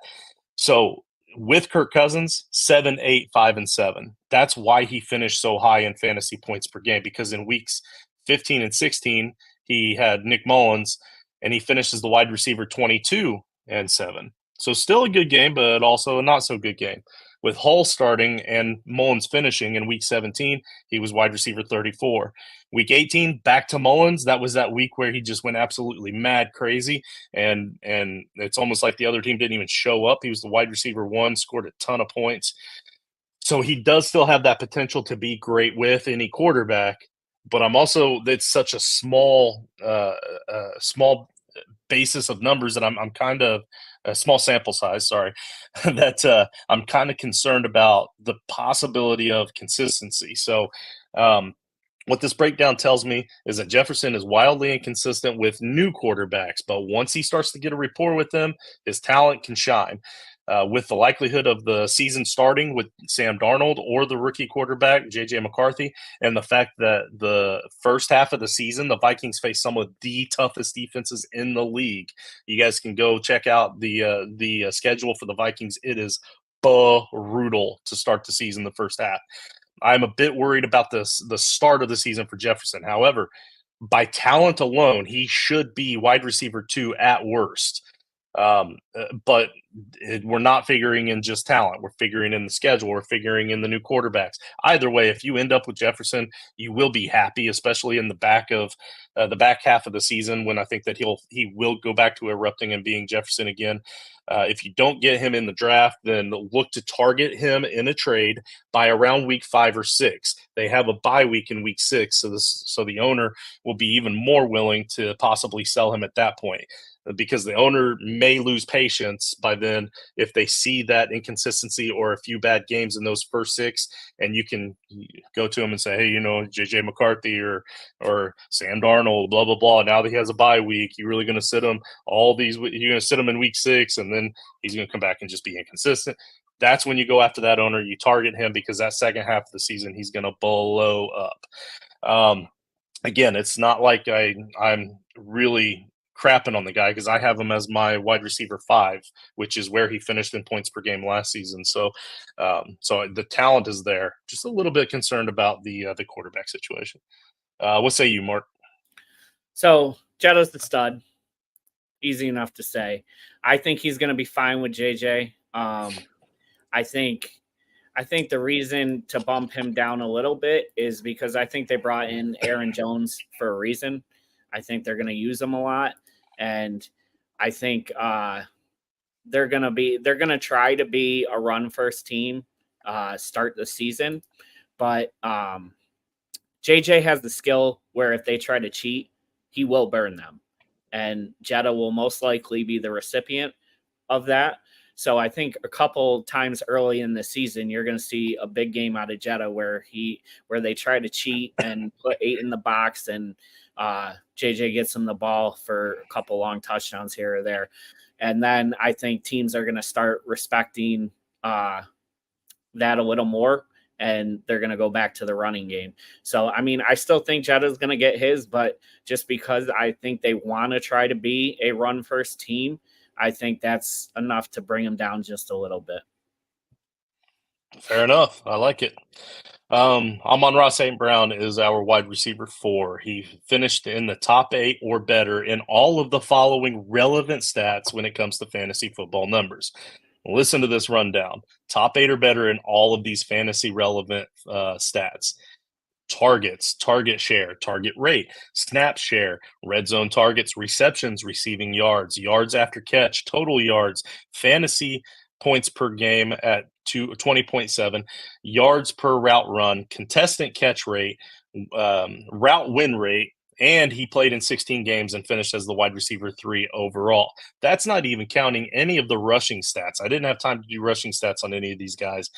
So with Kirk Cousins, 7, 8, 5, and 7. That's why he finished so high in fantasy points per game, because in weeks 15 and 16, he had Nick Mullins, and he finished as the wide receiver 22 and 7. So still a good game, but also a not so good game. With Hull starting and Mullins finishing in week 17, he was wide receiver 34. Week 18, back to Mullins. That was that week where he just went absolutely mad crazy, and it's almost like the other team didn't even show up. He was the wide receiver 1, scored a ton of points. So he does still have that potential to be great with any quarterback, but it's such a small basis of numbers that I'm kind of a small sample size, sorry, that I'm kind of concerned about the possibility of consistency. So What this breakdown tells me is that Jefferson is wildly inconsistent with new quarterbacks, but once he starts to get a rapport with them, his talent can shine. With the likelihood of the season starting with Sam Darnold or the rookie quarterback, J.J. McCarthy, and the fact that the first half of the season, the Vikings face some of the toughest defenses in the league. You guys can go check out the schedule for the Vikings. It is brutal to start the season the first half. I'm a bit worried about the start of the season for Jefferson. However, by talent alone, he should be wide receiver 2 at worst. But we're not figuring in just talent. We're figuring in the schedule. We're figuring in the new quarterbacks. Either way, if you end up with Jefferson, you will be happy, especially in the back half of the season, when I think that he will go back to erupting and being Jefferson again. If you don't get him in the draft, then look to target him in a trade by around week 5 or 6. They have a bye week in week 6, so the owner will be even more willing to possibly sell him at that point, because the owner may lose patience by then if they see that inconsistency or a few bad games in those first 6, and you can go to him and say, hey, J.J. McCarthy or Sam Darnold, blah, blah, blah. Now that he has a bye week, you're really going to sit him you're going to sit him in week 6, and then he's going to come back and just be inconsistent. That's when you go after that owner. You target him, because that second half of the season, he's going to blow up. Again, it's not like I'm really crapping on the guy, because I have him as my wide receiver 5, which is where he finished in points per game last season. So the talent is there. Just a little bit concerned about the quarterback situation. What say you, Mark? So Jetta's the stud. Easy enough to say. I think he's going to be fine with JJ. I think the reason to bump him down a little bit is because I think they brought in Aaron Jones for a reason. I think they're going to use him a lot, and I think they're going to try to be a run first team start the season, but JJ has the skill where if they try to cheat, he will burn them, and Jetta will most likely be the recipient of that. So I think a couple times early in the season, you're going to see a big game out of Jetta where they try to cheat and put 8 in the box, and JJ gets him the ball for a couple long touchdowns here or there. And then I think teams are going to start respecting that a little more, and they're going to go back to the running game. So, I mean, I still think Jetta's going to get his, but just because I think they want to try to be a run first team, I think that's enough to bring him down just a little bit. Fair enough. I like it. Amon-Ra St. Brown is our wide receiver 4. He finished in the top 8 or better in all of the following relevant stats when it comes to fantasy football numbers. Listen to this rundown. Top 8 or better in all of these fantasy relevant stats. Targets, target share, target rate, snap share, red zone targets, receptions, receiving yards, yards after catch, total yards, fantasy points per game at 20.7, yards per route run, contestant catch rate, route win rate, and he played in 16 games and finished as the wide receiver 3 overall. That's not even counting any of the rushing stats. I didn't have time to do rushing stats on any of these guys,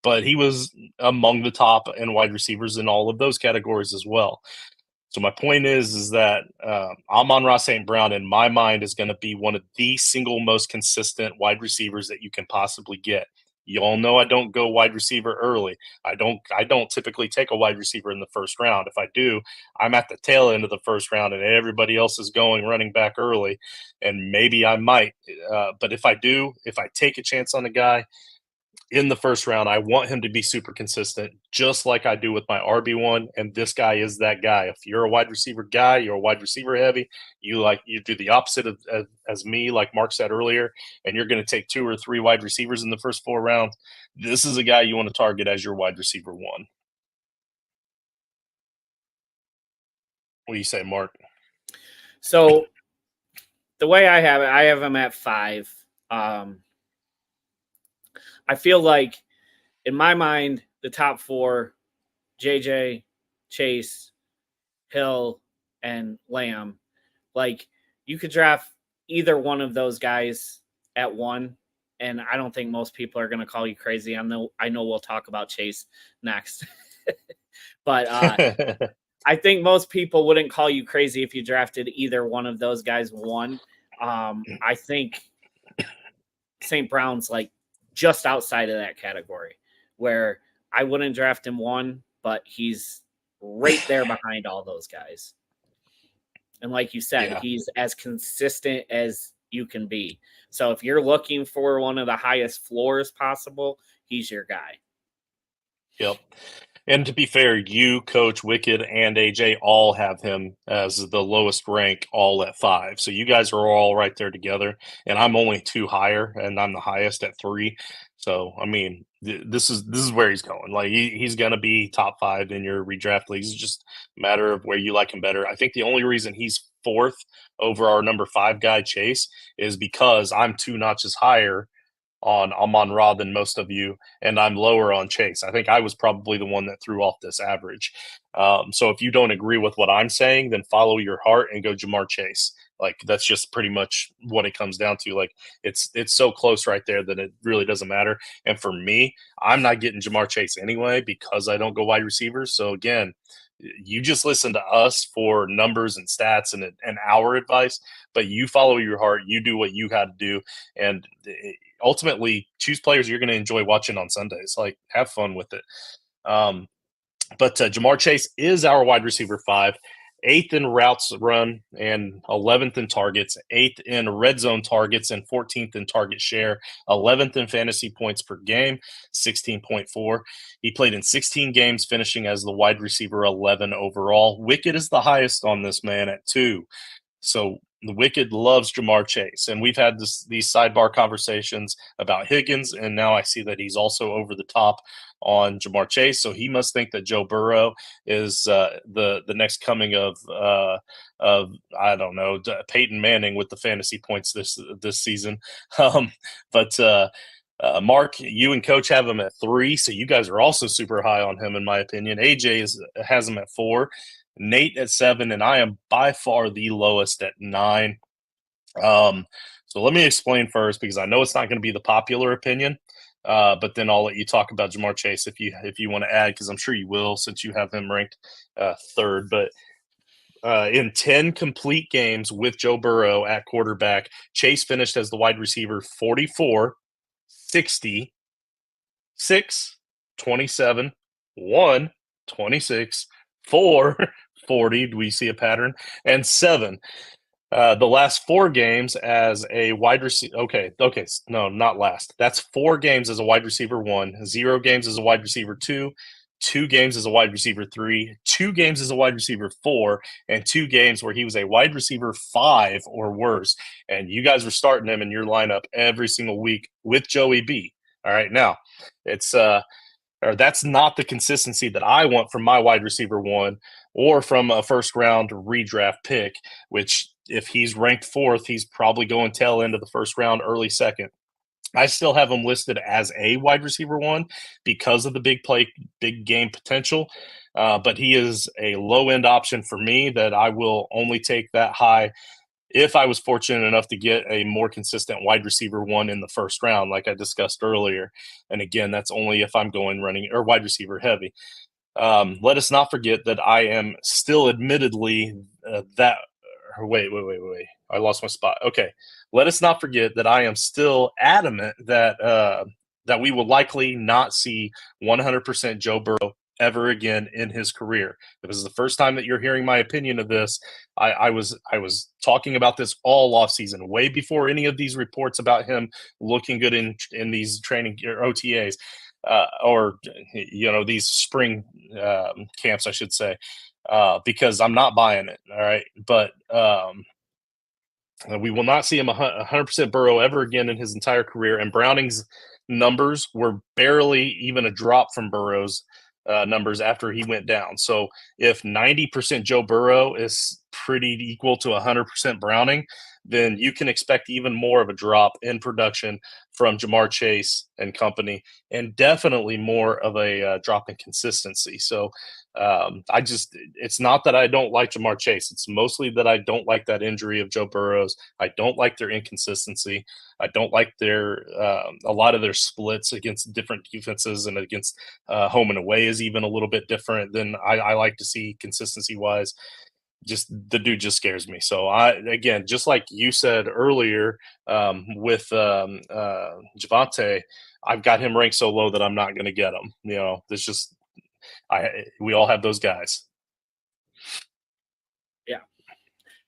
but he was among the top and wide receivers in all of those categories as well. So my point is that Amon-Ra St. Brown, in my mind, is going to be one of the single most consistent wide receivers that you can possibly get. You all know I don't go wide receiver early. I don't typically take a wide receiver in the first round. If I do, I'm at the tail end of the first round, and everybody else is going running back early, and maybe I might. But if I take a chance on a guy in the first round, I want him to be super consistent, just like I do with my RB1, and this guy is that guy. If you're a wide receiver guy, you're a wide receiver heavy, you do the opposite as me, like Mark said earlier, and you're going to take 2 or 3 wide receivers in the first 4 rounds. This is a guy you want to target as your wide receiver 1. What do you say, Mark? So the way I have him at 5. I feel like, in my mind, the top 4, JJ, Chase, Hill, and Lamb, like, you could draft either one of those guys at 1, and I don't think most people are going to call you crazy. I know we'll talk about Chase next. But I think most people wouldn't call you crazy if you drafted either one of those guys one. I think St. Brown's like just outside of that category where I wouldn't draft him one, but he's right there behind all those guys. And like you said, he's as consistent as you can be. So if you're looking for one of the highest floors possible, he's your guy. Yep. And to be fair, you, Coach, Wicked, and AJ all have him as the lowest rank, all at 5. So you guys are all right there together, and I'm only 2 higher, and I'm the highest at 3. So I mean, this is where he's going. Like he's going to be top 5 in your redraft leagues. It's just a matter of where you like him better. I think the only reason he's 4th over our number 5 guy Chase is because I'm 2 notches higher on Amon-Ra than most of you, and I'm lower on Chase. I think I was probably the one that threw off this average. So if you don't agree with what I'm saying, then follow your heart and go Jamar Chase. Like that's just pretty much what it comes down to. Like it's so close right there that it really doesn't matter. And for me, I'm not getting Jamar Chase anyway because I don't go wide receivers. So again, you just listen to us for numbers and stats and our advice, but you follow your heart. You do what you got to do, and ultimately choose players you're going to enjoy watching on Sundays. Like have fun with it. But Jamar Chase is our wide receiver 5, 8th in routes run and 11th in targets, 8th in red zone targets and 14th in target share, 11th in fantasy points per game, 16.4. He played in 16 games, finishing as the wide receiver 11 overall. Wicked is the highest on this man at 2. So the Wicked loves Jamar Chase, and we've had these sidebar conversations about Higgins, and now I see that he's also over the top on Jamar Chase. So he must think that Joe Burrow is the next coming of I don't know, Peyton Manning with the fantasy points this season. But Mark, you and Coach have him at 3, so you guys are also super high on him, in my opinion. AJ has him at 4. Nate at 7, and I am by far the lowest at 9. So let me explain first, because I know it's not going to be the popular opinion, but then I'll let you talk about Jamar Chase if you want to add, because I'm sure you will since you have him ranked 3rd. But in 10 complete games with Joe Burrow at quarterback, Chase finished as the wide receiver 44, 60, 6, 27, 1, 26, 4, 40. Do we see a pattern? And 7. The last 4 games as a wide receiver. Okay. No, not last. That's 4 games as a wide receiver 1, 0 games as a wide receiver 2, 2 games as a wide receiver 3, 2 games as a wide receiver 4, and 2 games where he was a wide receiver 5 or worse. And you guys were starting him in your lineup every single week with Joey B. All right. Now, it's or that's not the consistency that I want from my wide receiver 1 or from a first-round redraft pick, which if he's ranked 4th, he's probably going tail end of the first round, early 2nd. I still have him listed as a wide receiver 1 because of the big game potential, but he is a low-end option for me that I will only take that high if I was fortunate enough to get a more consistent wide receiver 1 in the first round, like I discussed earlier. And again, that's only if I'm going running or wide receiver heavy. Let us not forget that I am still admittedly wait. I lost my spot. Okay. Let us not forget that I am still adamant that we will likely not see 100% Joe Burrow ever again in his career. If this is the first time that you're hearing my opinion of this, I was talking about this all offseason, way before any of these reports about him looking good in these training or OTAs, or these spring camps, I should say, because I'm not buying it. All right, but we will not see him 100% Burrow ever again in his entire career. And Browning's numbers were barely even a drop from Burrow's numbers after he went down. So if 90% Joe Burrow is pretty equal to 100% Browning, then you can expect even more of a drop in production from Jamar Chase and company, and definitely more of a drop in consistency. So It's not that I don't like Jamar Chase. It's mostly that I don't like that injury of Joe Burrow's. I don't like their inconsistency. I don't like their a lot of their splits against different defenses, and against home and away is even a little bit different than I like to see consistency wise. Just the dude just scares me. So again, just like you said earlier, with Javante, I've got him ranked so low that I'm not going to get him. There's just we all have those guys. Yeah.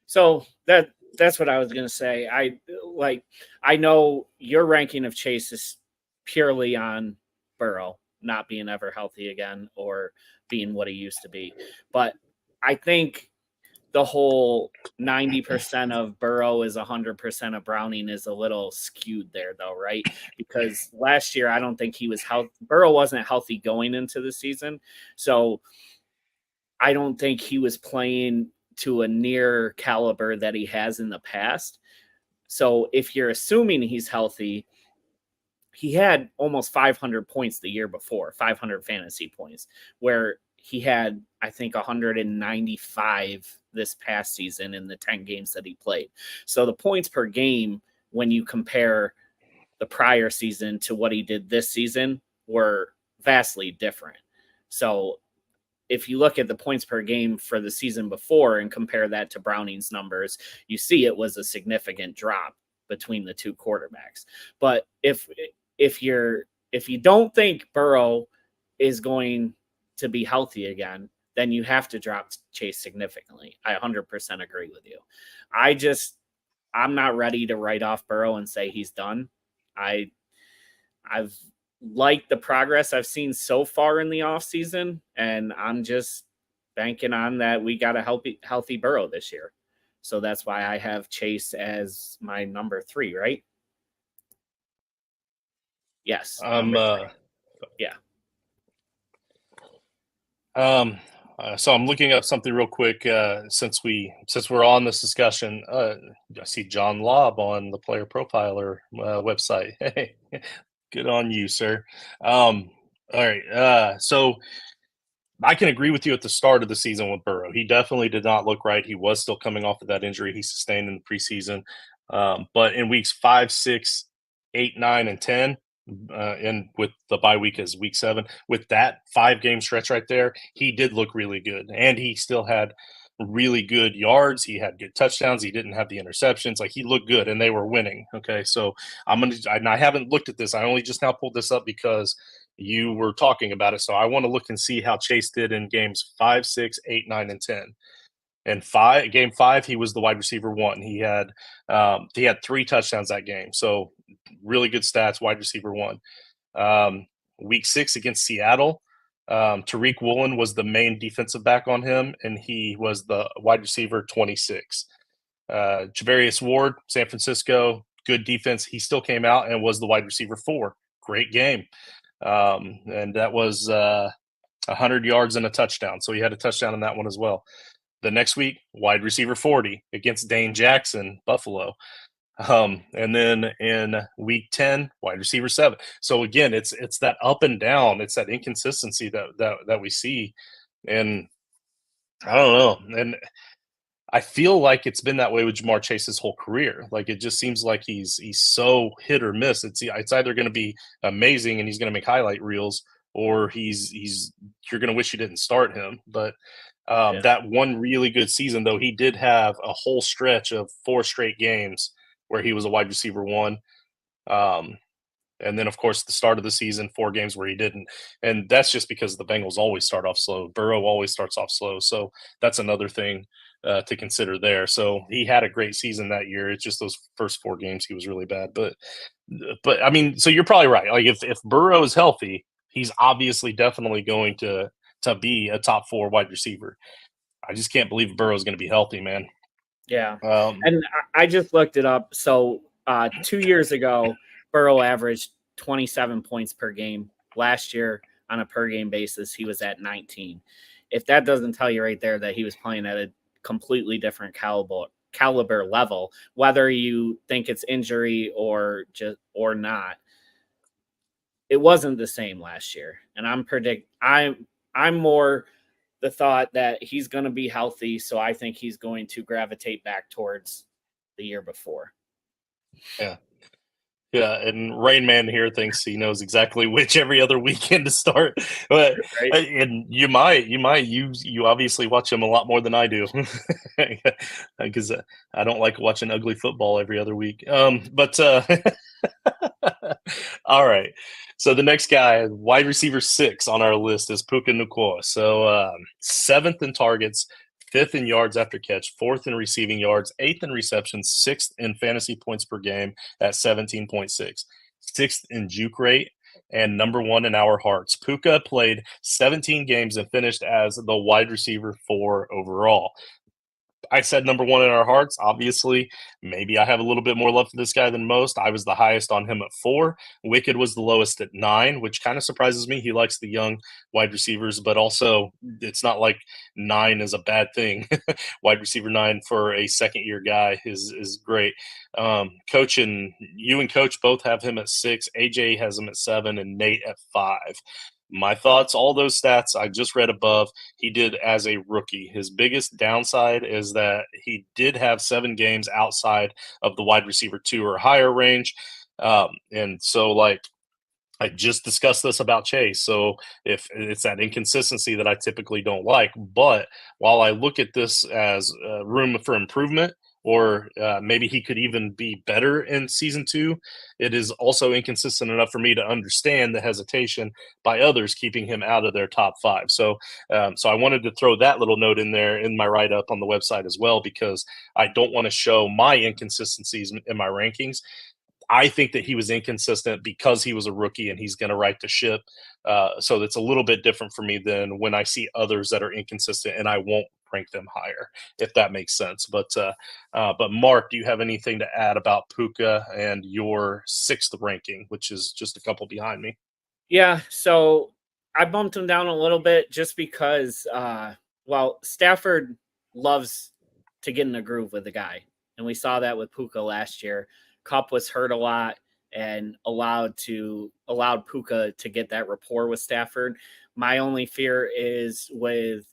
So that's what I was going to say. I know your ranking of Chase is purely on Burrow not being ever healthy again or being what he used to be. But I think the whole 90% of Burrow is 100% of Browning is a little skewed there, though, right? Because last year, I don't think he was healthy. Burrow wasn't healthy going into the season. So I don't think he was playing to a near caliber that he has in the past. So if you're assuming he's healthy, he had almost 500 points the year before, 500 fantasy points, where he had, I think, 195 this past season in the 10 games that he played. So the points per game, when you compare the prior season to what he did this season, were vastly different. So if you look at the points per game for the season before and compare that to Browning's numbers, you see it was a significant drop between the two quarterbacks. But if you don't think Burrow is going to be healthy again, then you have to drop Chase significantly. I 100% agree with you. I'm not ready to write off Burrow and say he's done. I've liked the progress I've seen so far in the offseason, and I'm just banking on that we got a healthy Burrow this year. So that's why I have Chase as my number 3, right? Yes. Yeah. So I'm looking up something real quick since we're on this discussion. I see John Lobb on the Player Profiler website. Hey, good on you, sir. All right. So I can agree with you at the start of the season with Burrow. He definitely did not look right. He was still coming off of that injury he sustained in the preseason. But in weeks 5, 6, 8, 9, and 10, and with the bye week as week 7, with that 5-game stretch right there, he did look really good. And he still had really good yards. He had good touchdowns. He didn't have the interceptions. Like, he looked good, and they were winning. Okay, so I haven't looked at this. I only just now pulled this up because you were talking about it. So I want to look and see how Chase did in games 5, 6, 8, 9, and 10. And game 5, he was the wide receiver 1. He had 3 touchdowns that game. So really good stats, wide receiver 1. Week 6 against Seattle, Tariq Woolen was the main defensive back on him, and he was the wide receiver 26. Javarius Ward, San Francisco, good defense. He still came out and was the wide receiver 4. Great game. And that was 100 yards and a touchdown. So he had a touchdown in that one as well. The next week, wide receiver 40 against Dane Jackson, Buffalo. And then in week 10, wide receiver 7. So again, it's that up and down. It's that inconsistency that we see. And I don't know. And I feel like it's been that way with Jamar Chase his whole career. Like, it just seems like he's so hit or miss. It's either going to be amazing and he's going to make highlight reels, or you're going to wish you didn't start him. But that one really good season, though, he did have a whole stretch of 4 straight games where he was a wide receiver 1. And then, of course, the start of the season, 4 games where he didn't. And that's just because the Bengals always start off slow. Burrow always starts off slow. So that's another thing to consider there. So he had a great season that year. It's just those first 4 games he was really bad. But I mean, so you're probably right. Like, if Burrow is healthy, he's obviously definitely going to be a top 4 wide receiver. I just can't believe Burrow's going to be healthy, man. Yeah. And I just looked it up. So 2 years ago, Burrow averaged 27 points per game. Last year, on a per game basis, he was at 19. If that doesn't tell you right there that he was playing at a completely different caliber level, whether you think it's injury or not, it wasn't the same last year. And I'm more the thought that he's going to be healthy. So I think he's going to gravitate back towards the year before. Yeah. Yeah, and Rain Man here thinks he knows exactly which every other weekend to start. But Right. and you obviously watch him a lot more than I do, because I don't like watching ugly football every other week. But all right. So the next guy, wide receiver 6 on our list, is Puka Nacua. So 7th in targets, 5th in yards after catch, 4th in receiving yards, 8th in receptions, 6th in fantasy points per game at 17.6, 6th in juke rate, and number 1 in our hearts. Puka played 17 games and finished as the wide receiver 4 overall. I said number 1 in our hearts. Obviously, maybe I have a little bit more love for this guy than most. I was the highest on him at 4. Wicked was the lowest at 9, which kind of surprises me. He likes the young wide receivers, but also it's not like 9 is a bad thing. Wide receiver 9 for a second-year guy is great. Coach and Coach both have him at 6. AJ has him at 7, and Nate at 5. My thoughts, all those stats I just read above, he did as a rookie. His biggest downside is that he did have 7 games outside of the wide receiver 2 or higher range. And so, like, I just discussed this about Chase. So if it's that inconsistency that I typically don't like, but while I look at this as room for improvement, or maybe he could even be better in season 2, it is also inconsistent enough for me to understand the hesitation by others keeping him out of their top 5. So I wanted to throw that little note in there in my write-up on the website as well, because I don't want to show my inconsistencies in my rankings. I think that he was inconsistent because he was a rookie and he's going to right the ship. So that's a little bit different for me than when I see others that are inconsistent and I won't rank them higher, if that makes sense. But Mark, do you have anything to add about Puka and your 6th ranking, which is just a couple behind me? Yeah, so I bumped him down a little bit just because, Stafford loves to get in a groove with the guy. And we saw that with Puka last year. Kupp was hurt a lot and allowed Puka to get that rapport with Stafford. My only fear is with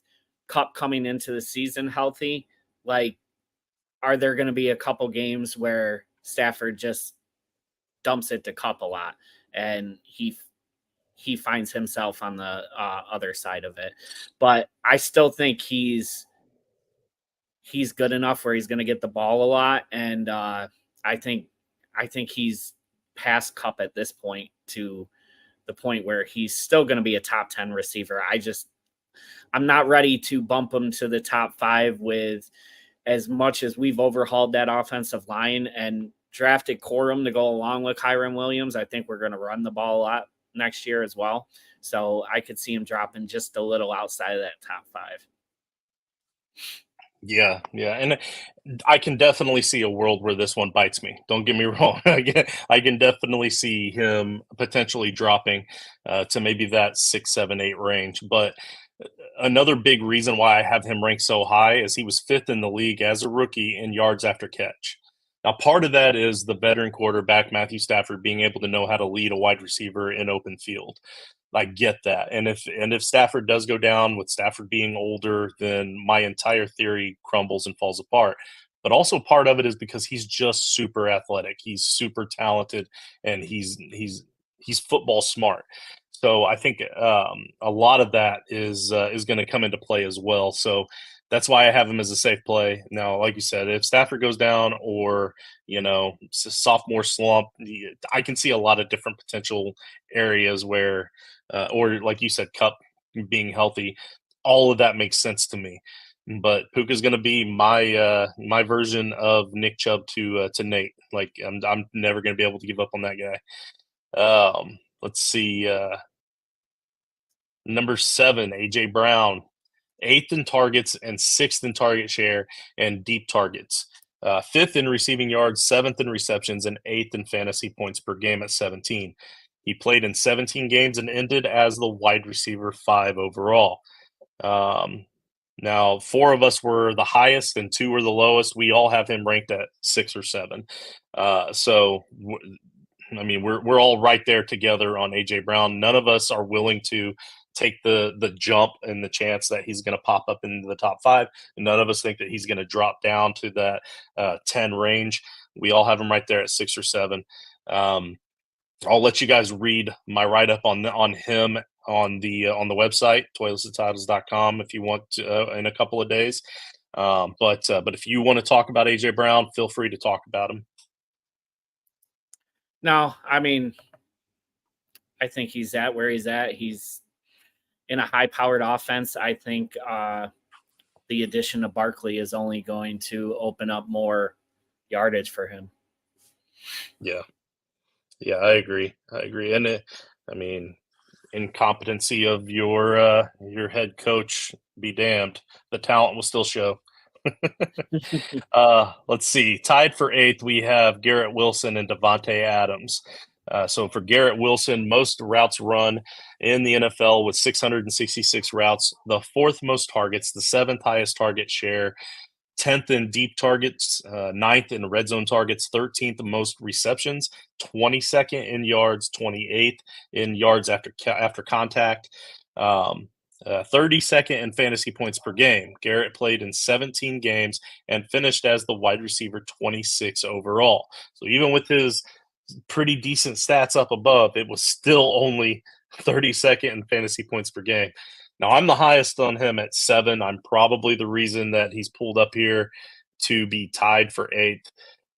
Kupp coming into the season healthy, like, are there going to be a couple games where Stafford just dumps it to Kupp a lot and he finds himself on the other side of it? But I still think he's good enough where he's going to get the ball a lot, and I think he's past Kupp at this point, to the point where he's still going to be a top 10 receiver. I'm not ready to bump him to the top 5 with as much as we've overhauled that offensive line and drafted Corum to go along with Kyren Williams. I think we're going to run the ball a lot next year as well. So I could see him dropping just a little outside of that top 5. Yeah, and I can definitely see a world where this one bites me. Don't get me wrong. I can definitely see him potentially dropping to maybe that 6, 7, 8 range. But another big reason why I have him ranked so high is he was 5th in the league as a rookie in yards after catch. Now, part of that is the veteran quarterback, Matthew Stafford, being able to know how to lead a wide receiver in open field. I get that. And if Stafford does go down, with Stafford being older, then my entire theory crumbles and falls apart. But also part of it is because he's just super athletic. He's super talented, and he's football smart. So I think a lot of that is going to come into play as well. So that's why I have him as a safe play. Now, like you said, if Stafford goes down, or it's a sophomore slump, I can see a lot of different potential areas where, or like you said, Kupp being healthy, all of that makes sense to me. But Puka's going to be my version of Nick Chubb to Nate. Like, I'm never going to be able to give up on that guy. Let's see. Number 7, AJ Brown, 8th in targets and 6th in target share and deep targets. 5th in receiving yards, 7th in receptions, and 8th in fantasy points per game at 17. He played in 17 games and ended as the wide receiver 5 overall. Now, 4 of us were the highest and 2 were the lowest. We all have him ranked at 6 or 7. I mean, we're all right there together on AJ Brown. None of us are willing to take the jump and the chance that he's going to pop up into the top 5. And none of us think that he's going to drop down to that 10 range. We all have him right there at 6 or 7. I'll let you guys read my write-up on him on the website, toiletstitles.com, if you want to, in a couple of days. But if you want to talk about AJ Brown, feel free to talk about him. No, I mean, I think he's at where he's at. He's in a high-powered offense. I think the addition of Barkley is only going to open up more yardage for him. Yeah, I agree. And I mean, incompetency of your head coach be damned. The talent will still show. Let's see. Tied for 8th, we have Garrett Wilson and Devontae Adams. So for Garrett Wilson, most routes run in the NFL with 666 routes, the 4th most targets, the 7th highest target share, 10th in deep targets, 9th in red zone targets, 13th most receptions, 22nd in yards, 28th in yards after contact, 32nd in fantasy points per game. Garrett played in 17 games and finished as the wide receiver 26 overall. So even with his pretty decent stats up above, it was still only 32nd in fantasy points per game. Now, I'm the highest on him at 7. I'm probably the reason that he's pulled up here to be tied for 8th.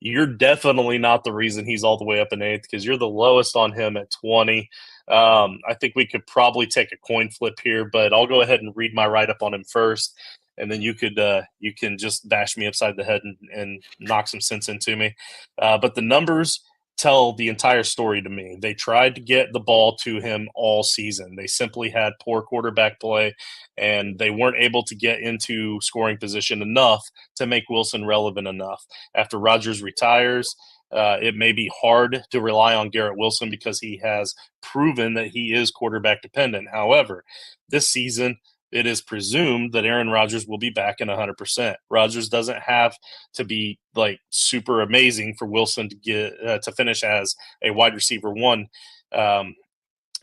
You're definitely not the reason he's all the way up in 8th, because you're the lowest on him at 20. I think we could probably take a coin flip here, but I'll go ahead and read my write-up on him first, and then you can just bash me upside the head and knock some sense into me. But the numbers tell the entire story to me. They tried to get the ball to him all season. They simply had poor quarterback play, and they weren't able to get into scoring position enough to make Wilson relevant enough. After Rodgers retires, it may be hard to rely on Garrett Wilson because he has proven that he is quarterback dependent. However, this season, it is presumed that Aaron Rodgers will be back in 100%. Rodgers doesn't have to be like super amazing for Wilson to get to finish as a wide receiver 1.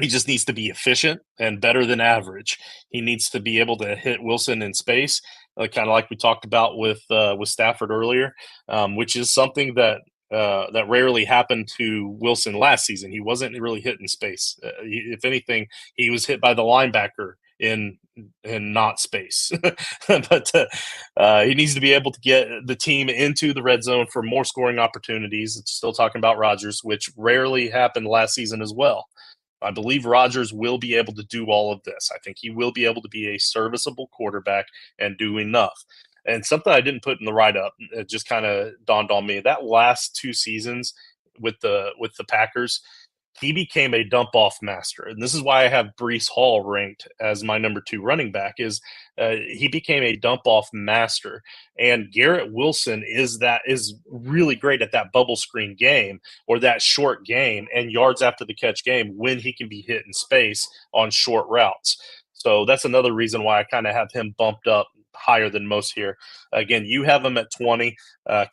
He just needs to be efficient and better than average. He needs to be able to hit Wilson in space, kind of like we talked about with Stafford earlier, which is something that rarely happened to Wilson last season. He wasn't really hit in space. If anything, he was hit by the linebacker in not space. But he needs to be able to get the team into the red zone for more scoring opportunities. It's still talking about Rodgers, which rarely happened last season as well. I believe Rodgers will be able to do all of this. I think he will be able to be a serviceable quarterback and do enough. And something I didn't put in the write-up, it just kind of dawned on me. That last 2 seasons with the Packers, he became a dump-off master. And this is why I have Breece Hall ranked as my number 2 running back, is he became a dump-off master. And Garrett Wilson is really great at that bubble screen game or that short game and yards after the catch game when he can be hit in space on short routes. So that's another reason why I kind of have him bumped up higher than most here. Again, you have him at 20.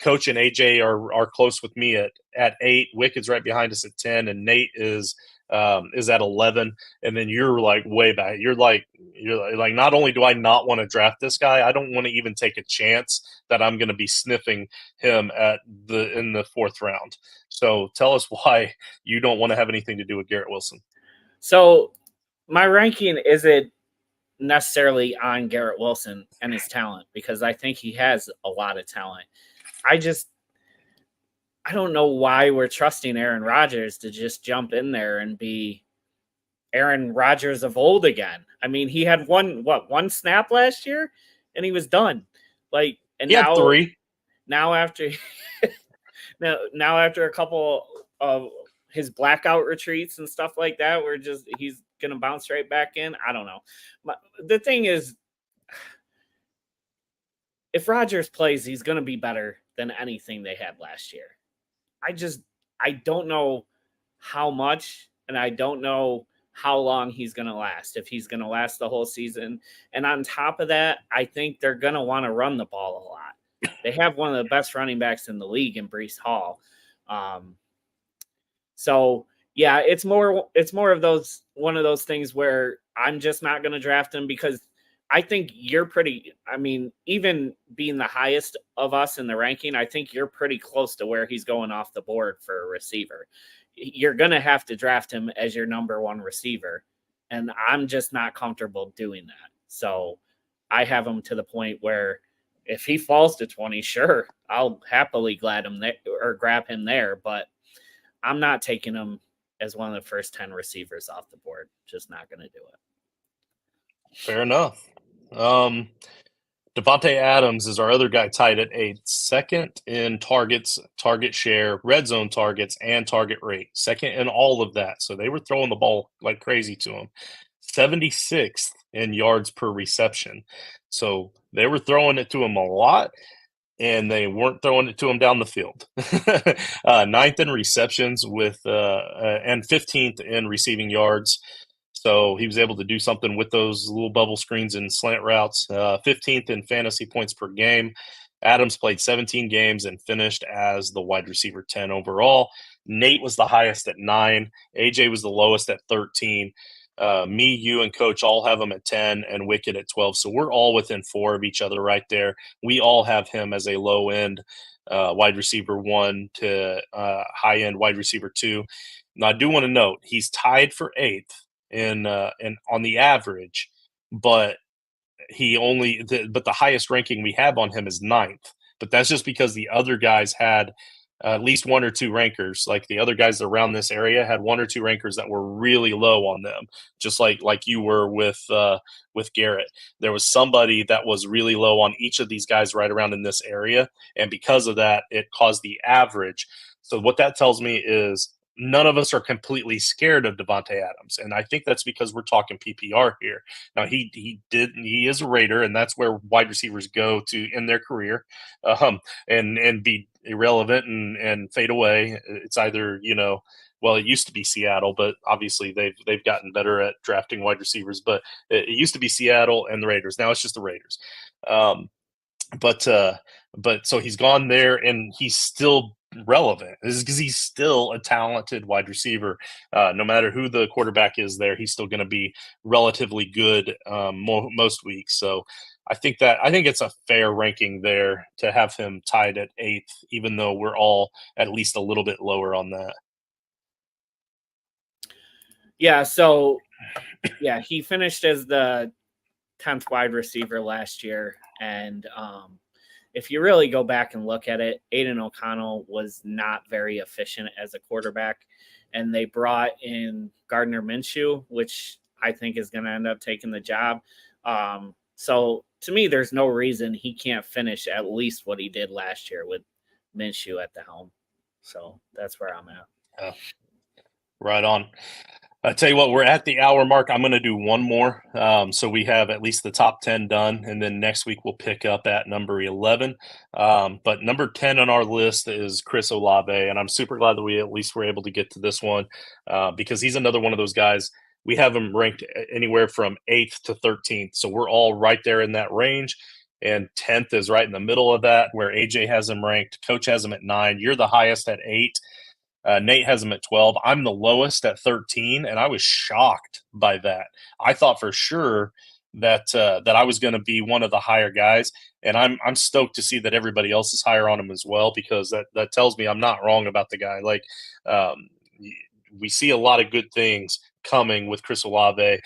Coach and AJ are close with me at 8. Wicked's right behind us at 10, and Nate is at 11. And then you're like way back. You're like not only do I not want to draft this guy, I don't want to even take a chance that I'm going to be sniffing him in the 4th round. So tell us why you don't want to have anything to do with Garrett Wilson. So my ranking isn't necessarily on Garrett Wilson and his talent, because I think he has a lot of talent. I don't know why we're trusting Aaron Rodgers to just jump in there and be Aaron Rodgers of old again. I mean, he had one snap last year and he was done. Like, and he had 3. Now after now after a couple of his blackout retreats and stuff like that, he's going to bounce right back in. I don't know. The thing is, if Rodgers plays, he's going to be better than anything they had last year. I don't know how much, and I don't know how long he's going to last, if he's going to last the whole season. And on top of that, I think they're going to want to run the ball a lot. They have one of the best running backs in the league in Breece Hall. So Yeah, it's more of those one of those things where I'm just not going to draft him because I think you're pretty. I mean, even being the highest of us in the ranking, I think you're pretty close to where he's going off the board for a receiver. You're going to have to draft him as your number one receiver, and I'm just not comfortable doing that. So I have him to the point where if he falls to 20, sure, I'll happily grab him there, but I'm not taking him as one of the first 10 receivers off the board. Just not going to do it. Fair enough. Devontae Adams is our other guy tied at 8th, second in targets, target share, red zone targets, and target rate. Second in all of that. So they were throwing the ball like crazy to him. 76th in yards per reception. So they were throwing it to him a lot, and they weren't throwing it to him down the field. 9th in receptions and 15th in receiving yards. So he was able to do something with those little bubble screens and slant routes. 15th in fantasy points per game. Adams played 17 games and finished as the wide receiver 10 overall. Nate was the highest at 9. AJ was the lowest at 13. Me, you, and Coach all have him at 10 and Wicked at 12. So we're all within 4 of each other right there. We all have him as a low-end wide receiver 1 to high-end wide receiver 2. Now, I do want to note he's tied for 8th and on the average, but the highest ranking we have on him is 9th. But that's just because the other guys had at least 1 or 2 rankers. Like the other guys around this area had 1 or 2 rankers that were really low on them, just like you were with Garrett. There was somebody that was really low on each of these guys right around in this area, and because of that, it caused the average. So what that tells me is none of us are completely scared of Devontae Adams, and I think that's because we're talking PPR here. Now he is a Raider, and that's where wide receivers go to in their career, and be irrelevant and fade away. It's either well, it used to be Seattle, but obviously they've gotten better at drafting wide receivers. But it used to be Seattle and the Raiders. Now it's just the Raiders. But so he's gone there, and he's still relevant. This is because he's still a talented wide receiver. No matter who the quarterback is there, he's still going to be relatively good most weeks. So I think it's a fair ranking there to have him tied at 8th, even though we're all at least a little bit lower on that. Yeah. So yeah, he finished as the 10th wide receiver last year. And if you really go back and look at it, Aiden O'Connell was not very efficient as a quarterback. And they brought in Gardner Minshew, which I think is going to end up taking the job. So to me, there's no reason he can't finish at least what he did last year with Minshew at the helm. So that's where I'm at. Yeah. Right on. I tell you what, we're at the hour mark. I'm going to do one more. So we have at least the top 10 done. And then next week we'll pick up at number 11. But number 10 on our list is Chris Olave. And I'm super glad that we at least were able to get to this one because he's another one of those guys. We have him ranked anywhere from 8th to 13th. So we're all right there in that range. And 10th is right in the middle of that, where AJ has him ranked. Coach has him at 9. You're the highest at 8. Nate has him at 12. I'm the lowest at 13, and I was shocked by that. I thought for sure that I was going to be one of the higher guys, and I'm stoked to see that everybody else is higher on him as well, because that tells me I'm not wrong about the guy. Like we see a lot of good things coming with Chris Olave.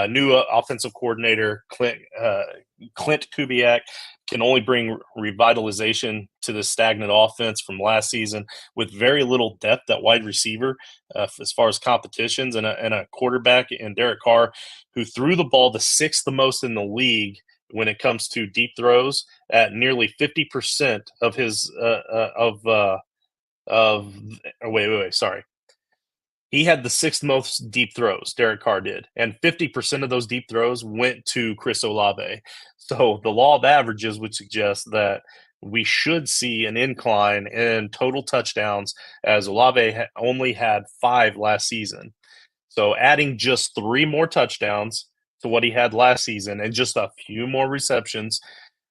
New offensive coordinator Clint Kubiak can only bring revitalization to the stagnant offense from last season with very little depth at wide receiver as far as competitions, and a quarterback in Derek Carr who threw the ball the 6th the most in the league when it comes to deep throws at nearly 50% of his sorry. He had the 6th most deep throws, Derek Carr did, and 50% of those deep throws went to Chris Olave. So the law of averages would suggest that we should see an incline in total touchdowns, as Olave only had 5 last season. So adding just 3 more touchdowns to what he had last season and just a few more receptions,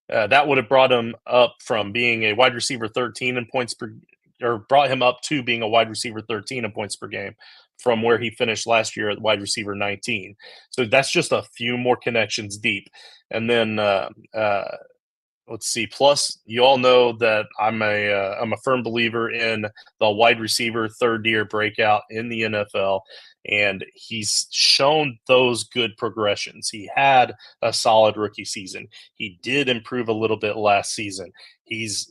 that would have brought him up from being a wide receiver 13 in points per, or brought him up to being a wide receiver 13 in points per game from where he finished last year at wide receiver 19. So that's just a few more connections deep. And then let's see. Plus, you all know that I'm a firm believer in the wide receiver third year breakout in the NFL, and he's shown those good progressions. He had a solid rookie season. He did improve a little bit last season. He's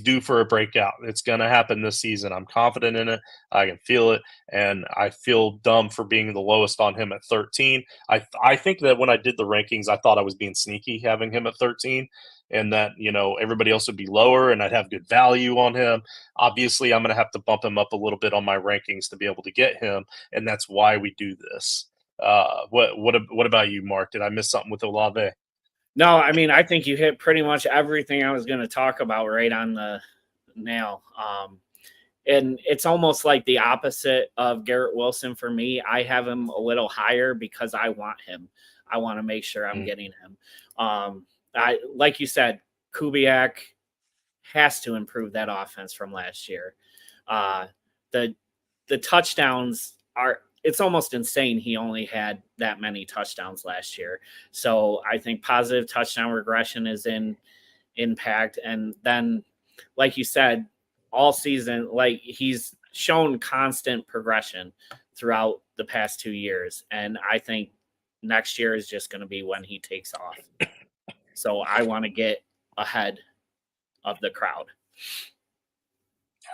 due for a breakout. It's going to happen this season. I'm confident in it. I can feel it, and I feel dumb for being the lowest on him at 13. I think that when I did the rankings, I thought I was being sneaky having him at 13, and that everybody else would be lower, and I'd have good value on him. Obviously, I'm going to have to bump him up a little bit on my rankings to be able to get him, and that's why we do this. What about you, Mark? Did I miss something with Olave? No, I mean, I think you hit pretty much everything I was going to talk about right on the nail. And it's almost like the opposite of Garrett Wilson for me. I have him a little higher because I want him. I want to make sure I'm getting him. Like you said, Kubiak has to improve that offense from last year. The touchdowns are. It's almost insane he only had that many touchdowns last year. So I think positive touchdown regression is in impact. And then, like you said, all season, like he's shown constant progression throughout the past 2 years. And I think next year is just going to be when he takes off. So I want to get ahead of the crowd.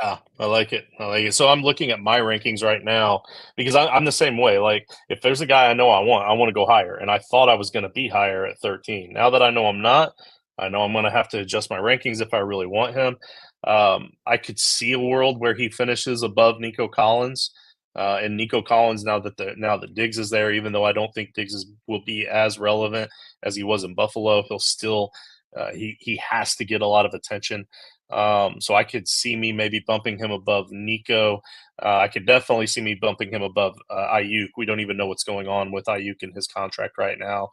Yeah, I like it. So I'm looking at my rankings right now because I'm the same way. Like if there's a guy I know I want to go higher, and I thought I was going to be higher at 13. Now that I know I'm not, I know I'm going to have to adjust my rankings if I really want him. I could see a world where he finishes above Nico Collins, and Nico Collins now that Diggs is there. Even though I don't think Diggs will be as relevant as he was in Buffalo, he'll still he has to get a lot of attention. So I could see me maybe bumping him above Nico. I could definitely see me bumping him above Ayuk. We don't even know what's going on with Ayuk in his contract right now.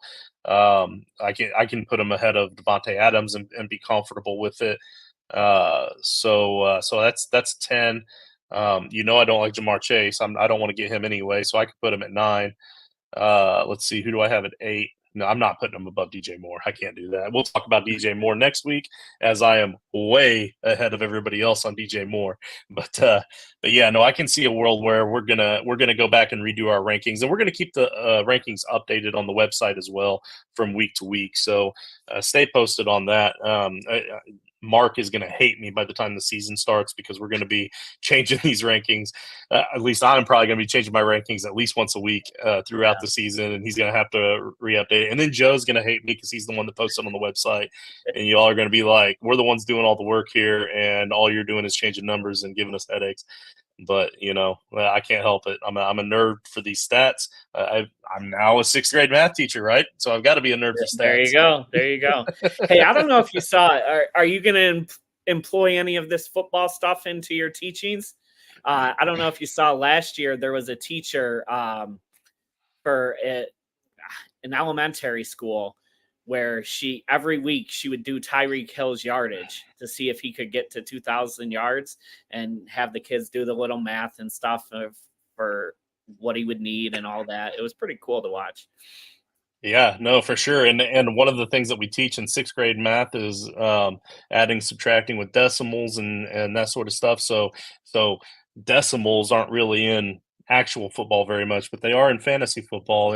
I can put him ahead of Devontae Adams and be comfortable with it. So that's 10. I don't like Jamar Chase. I don't want to get him anyway, so I could put him at 9. Let's see, who do I have at 8? No, I'm not putting him above DJ Moore. I can't do that. We'll talk about DJ Moore next week, as I am way ahead of everybody else on DJ Moore. But yeah, no, I can see a world where we're gonna go back and redo our rankings, and we're gonna keep the rankings updated on the website as well from week to week. So stay posted on that. Mark is going to hate me by the time the season starts because we're going to be changing these rankings. At least I'm probably going to be changing my rankings at least once a week throughout the season, and he's going to have to re-update it. And then Joe's going to hate me because he's the one that posted on the website, and you all are going to be like, we're the ones doing all the work here, and all you're doing is changing numbers and giving us headaches. But I can't help it. I'm a nerd for these stats. I'm now a 6th grade math teacher, right? So I've got to be a nerd for stats. There you go. Hey, I don't know if you saw. Are you going to employ any of this football stuff into your teachings? I don't know if you saw last year there was a teacher for an elementary school where every week she would do Tyreek Hill's yardage to see if he could get to 2,000 yards and have the kids do the little math and stuff for what he would need and all that. It was pretty cool to watch. Yeah, no, for sure. And one of the things that we teach in 6th grade math is adding, subtracting with decimals and that sort of stuff. So decimals aren't really in actual football very much, but they are in fantasy football.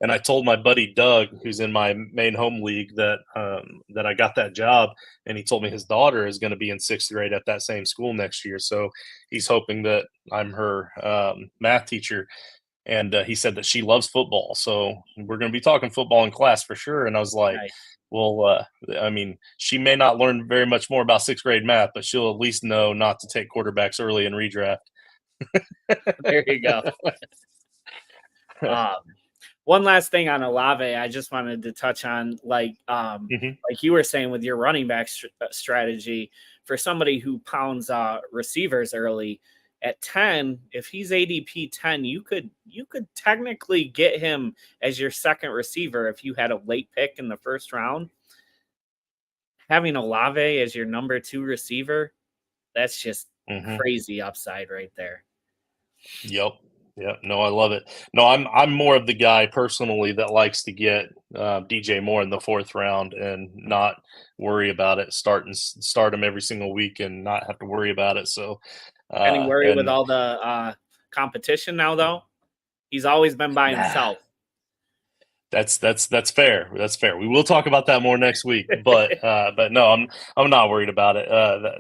And I told my buddy Doug, who's in my main home league, that I got that job, and he told me his daughter is going to be in 6th grade at that same school next year. So he's hoping that I'm her math teacher. And he said that she loves football, so we're going to be talking football in class for sure. And I was like, nice. Well, I mean, she may not learn very much more about 6th grade math, but she'll at least know not to take quarterbacks early in redraft. There you go. One last thing on Olave, I just wanted to touch on, like you were saying with your running back strategy, for somebody who pounds receivers early at 10, if he's ADP 10, you could technically get him as your second receiver if you had a late pick in the first round. Having Olave as your number 2 receiver, that's just crazy upside right there. Yep. Yeah, no, I love it. No, I'm more of the guy personally that likes to get DJ Moore in the 4th round and not worry about it. Start him every single week and not have to worry about it. So, Any worry with and all the competition now, though? He's always been by himself. That's fair. That's fair. We will talk about that more next week, but no, I'm not worried about it.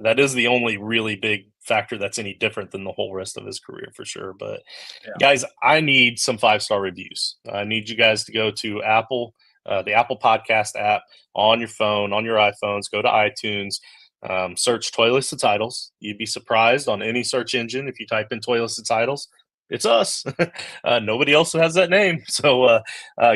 That is the only really big factor that's any different than the whole rest of his career for sure. But guys, I need some 5-star reviews. I need you guys to go to Apple, the Apple Podcast app on your phone, on your iPhones. Go to iTunes. Search Toilisted Titles. You'd be surprised on any search engine if you type in Toilisted Titles. It's us. Nobody else has that name. So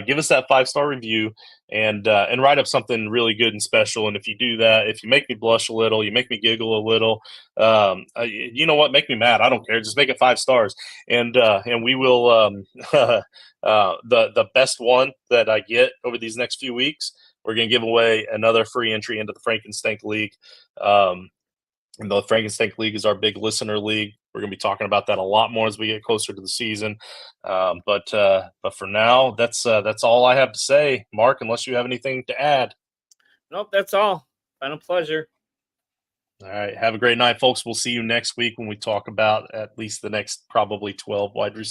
give us that 5-star review and write up something really good and special. And if you do that, if you make me blush a little, you make me giggle a little, you know what? Make me mad. I don't care. Just make it 5 stars. And we will the best one that I get over these next few weeks, we're going to give away another free entry into the Frankenstank League. And the Frankenstein League is our big listener league. We're going to be talking about that a lot more as we get closer to the season. But for now, that's all I have to say. Mark, unless you have anything to add. Nope, that's all. Been a pleasure. All right. Have a great night, folks. We'll see you next week when we talk about at least the next probably 12 wide receivers.